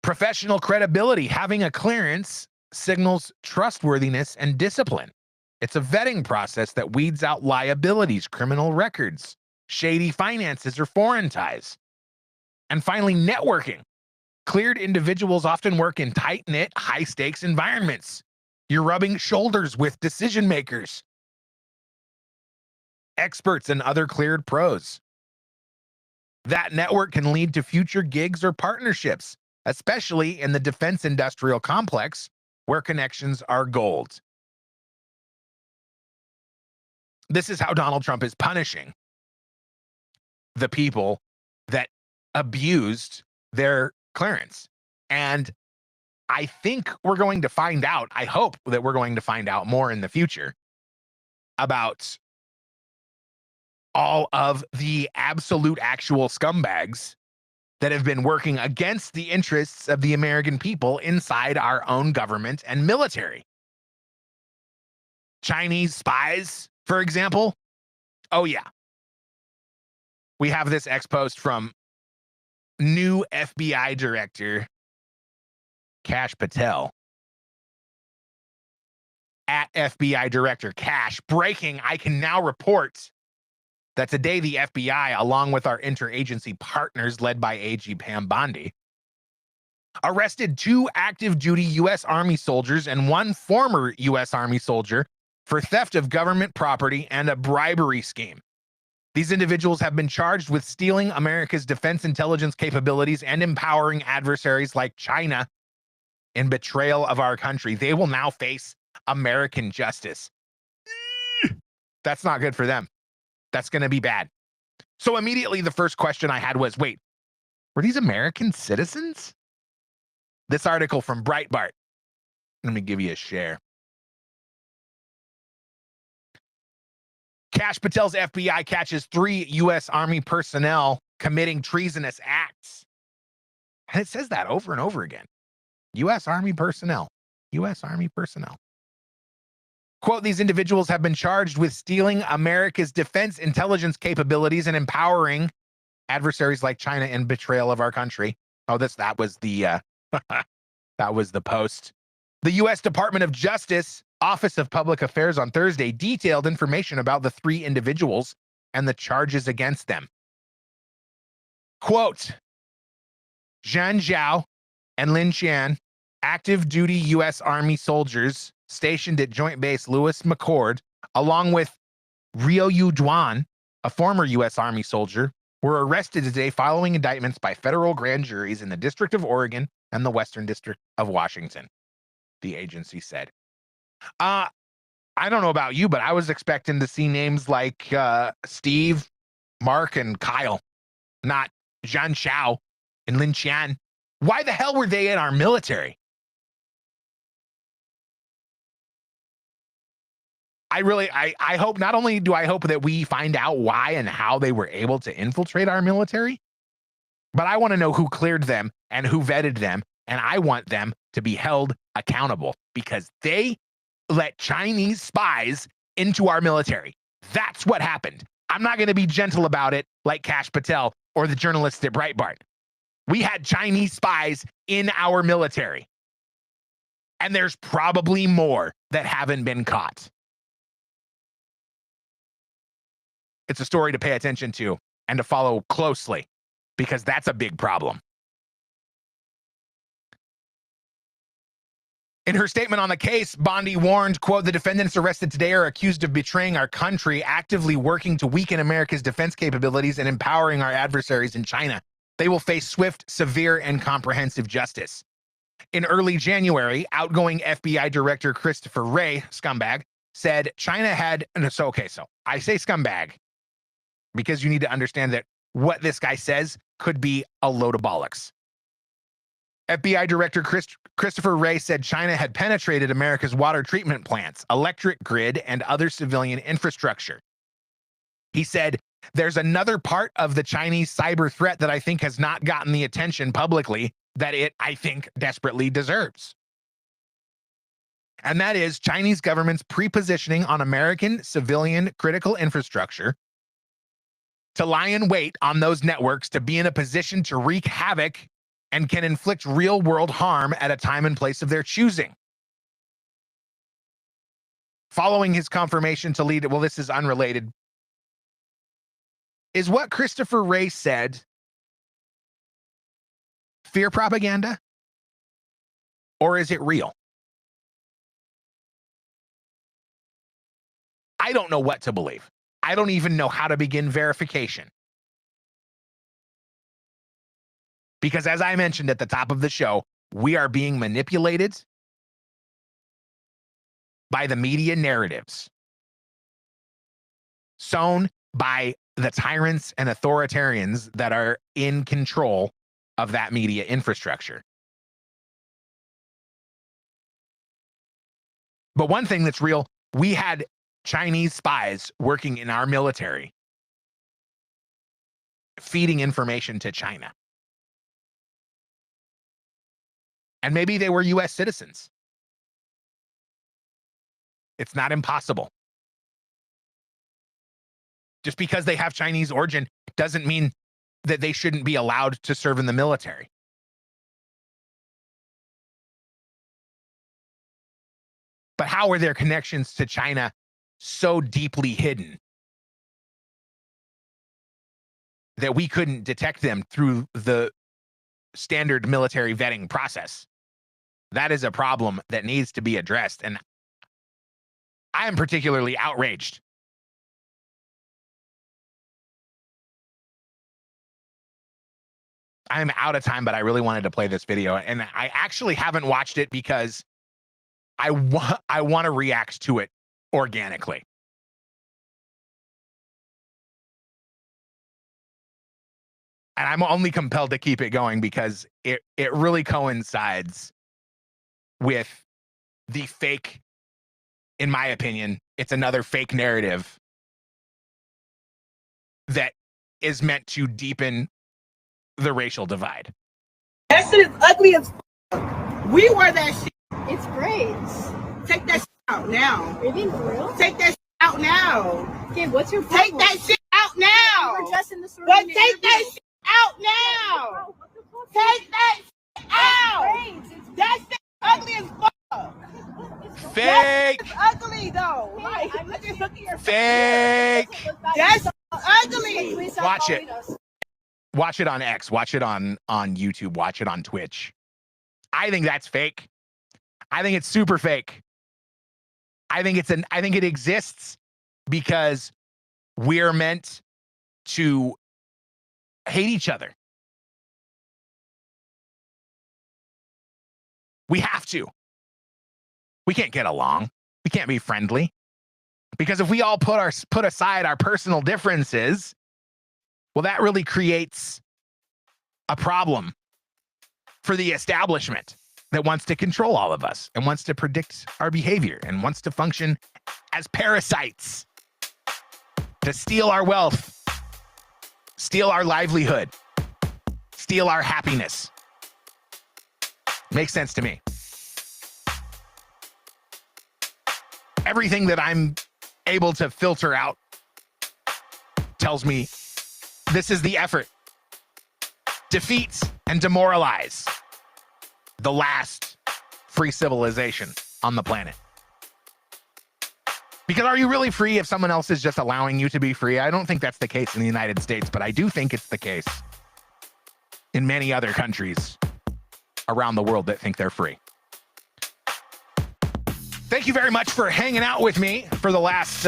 Professional credibility. Having a clearance signals trustworthiness and discipline. It's a vetting process that weeds out liabilities, criminal records, shady finances, or foreign ties. And finally, networking. Cleared individuals often work in tight-knit, high-stakes environments. You're rubbing shoulders with decision makers, experts, and other cleared pros. That network can lead to future gigs or partnerships, especially in the defense industrial complex, where connections are gold. This is how Donald Trump is punishing the people that abused their clearance. And I think we're going to find out, I hope that we're going to find out more in the future about all of the absolute actual scumbags that have been working against the interests of the American people inside our own government and military. Chinese spies, for example. Oh, yeah. We have this ex-post from new FBI director Kash Patel. At FBI Director Kash, breaking, I can now report that today the FBI, along with our interagency partners led by AG Pam Bondi, arrested 2 active duty U.S. Army soldiers and 1 former U.S. Army soldier for theft of government property and a bribery scheme. These individuals have been charged with stealing America's defense intelligence capabilities and empowering adversaries like China in betrayal of our country. They will now face American justice. That's not good for them. That's going to be bad. So immediately the first question I had was, wait, were these American citizens? This article from Breitbart. Let me give you a share. Kash Patel's FBI catches 3 U.S. Army personnel committing treasonous acts. And it says that over and over again. U.S. Army personnel. U.S. Army personnel. Quote, these individuals have been charged with stealing America's defense intelligence capabilities and empowering adversaries like China in betrayal of our country. Oh, that was the that was the Post. The U.S. Department of Justice Office of Public Affairs on Thursday detailed information about the 3 individuals and the charges against them. Quote, Zhan Zhao and Lin Qian, active duty U.S. Army soldiers stationed at Joint Base Lewis McChord, along with Rio Yu Duan, a former U.S. Army soldier, were arrested today following indictments by federal grand juries in the District of Oregon and the Western District of Washington, the agency said. I don't know about you, but I was expecting to see names like Steve, Mark, and Kyle, not Zhan Zhao and Lin Qian. Why the hell were they in our military? I hope, not only do I hope that we find out why and how they were able to infiltrate our military, but I want to know who cleared them and who vetted them, and I want them to be held accountable because they let Chinese spies into our military. That's what happened. I'm not going to be gentle about it like Kash Patel or the journalists at Breitbart. We had Chinese spies in our military, and there's probably more that haven't been caught. It's a story to pay attention to and to follow closely because that's a big problem. In her statement on the case, Bondi warned, quote, the defendants arrested today are accused of betraying our country, actively working to weaken America's defense capabilities and empowering our adversaries in China. They will face swift, severe, and comprehensive justice. In early January, outgoing FBI Director Christopher Wray, scumbag, said China had, so I say scumbag because you need to understand that what this guy says could be a load of bollocks. FBI Director Christopher Wray said China had penetrated America's water treatment plants, electric grid, and other civilian infrastructure. He said, there's another part of the Chinese cyber threat that I think has not gotten the attention publicly that it, I think, desperately deserves. And that is Chinese government's pre-positioning on American civilian critical infrastructure to lie in wait on those networks to be in a position to wreak havoc and can inflict real-world harm at a time and place of their choosing. Following his confirmation to lead, well, this is unrelated. Is what Christopher Wray said fear propaganda? Or is it real? I don't know what to believe. I don't even know how to begin verification. Because as I mentioned at the top of the show, we are being manipulated by the media narratives sown by the tyrants and authoritarians that are in control of that media infrastructure. But one thing that's real, we had Chinese spies working in our military, feeding information to China. And maybe they were US citizens. It's not impossible. Just because they have Chinese origin doesn't mean that they shouldn't be allowed to serve in the military. But how are their connections to China so deeply hidden that we couldn't detect them through the standard military vetting process? That is a problem that needs to be addressed. And I am particularly outraged. I'm out of time, but I really wanted to play this video. And I actually haven't watched it because I want to react to it organically. And I'm only compelled to keep it going because it really coincides with the fake, in my opinion, it's another fake narrative that is meant to deepen the racial divide.
That shit is ugly as f***. We wear that shit.
It's great.
Take that shit out now.
You're being for real?
Take that out now.
Okay, what's your
Take
problem?
that shit out now.
We're dressing this
But take that shit out now. Take that shit out. That shit ugly as fuck.
Fake.
It's ugly though. Like, look at your
Fake.
That's ugly.
Please stop
Watch it.
following us.
Watch it on X. Watch it on YouTube. Watch it on Twitch. I think that's fake. I think it's super fake. I think it exists because we're meant to hate each other. We have to. We can't get along. We can't be friendly. Because if we all put aside our personal differences, well, that really creates a problem for the establishment that wants to control all of us and wants to predict our behavior and wants to function as parasites to steal our wealth, steal our livelihood, steal our happiness. Makes sense to me. Everything that I'm able to filter out tells me this is the effort. Defeat and demoralize the last free civilization on the planet. Because are you really free if someone else is just allowing you to be free? I don't think that's the case in the United States, but I do think it's the case in many other countries around the world that think they're free. Thank you very much for hanging out with me for the last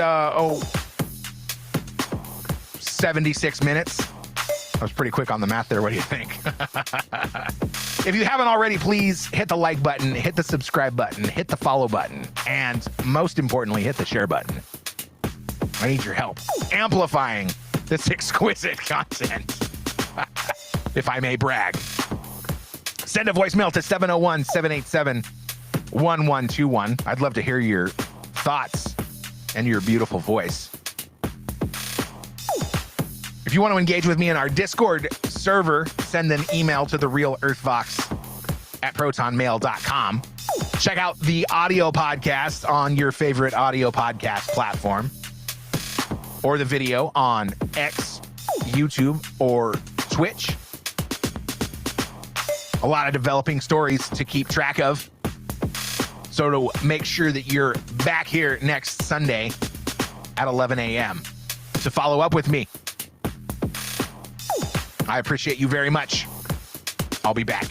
76 minutes. I was pretty quick on the math there. What do you think? If you haven't already, please hit the like button, hit the subscribe button, hit the follow button, and most importantly, hit the share button. I need your help amplifying this exquisite content, if I may brag. Send a voicemail to 701-787-1121. I'd love to hear your thoughts and your beautiful voice. If you want to engage with me in our Discord server, send an email to therealearthvox@protonmail.com. Check out the audio podcast on your favorite audio podcast platform, or the video on X, YouTube, or Twitch. A lot of developing stories to keep track of. So to make sure that you're back here next Sunday at 11 a.m. to follow up with me. I appreciate you very much. I'll be back.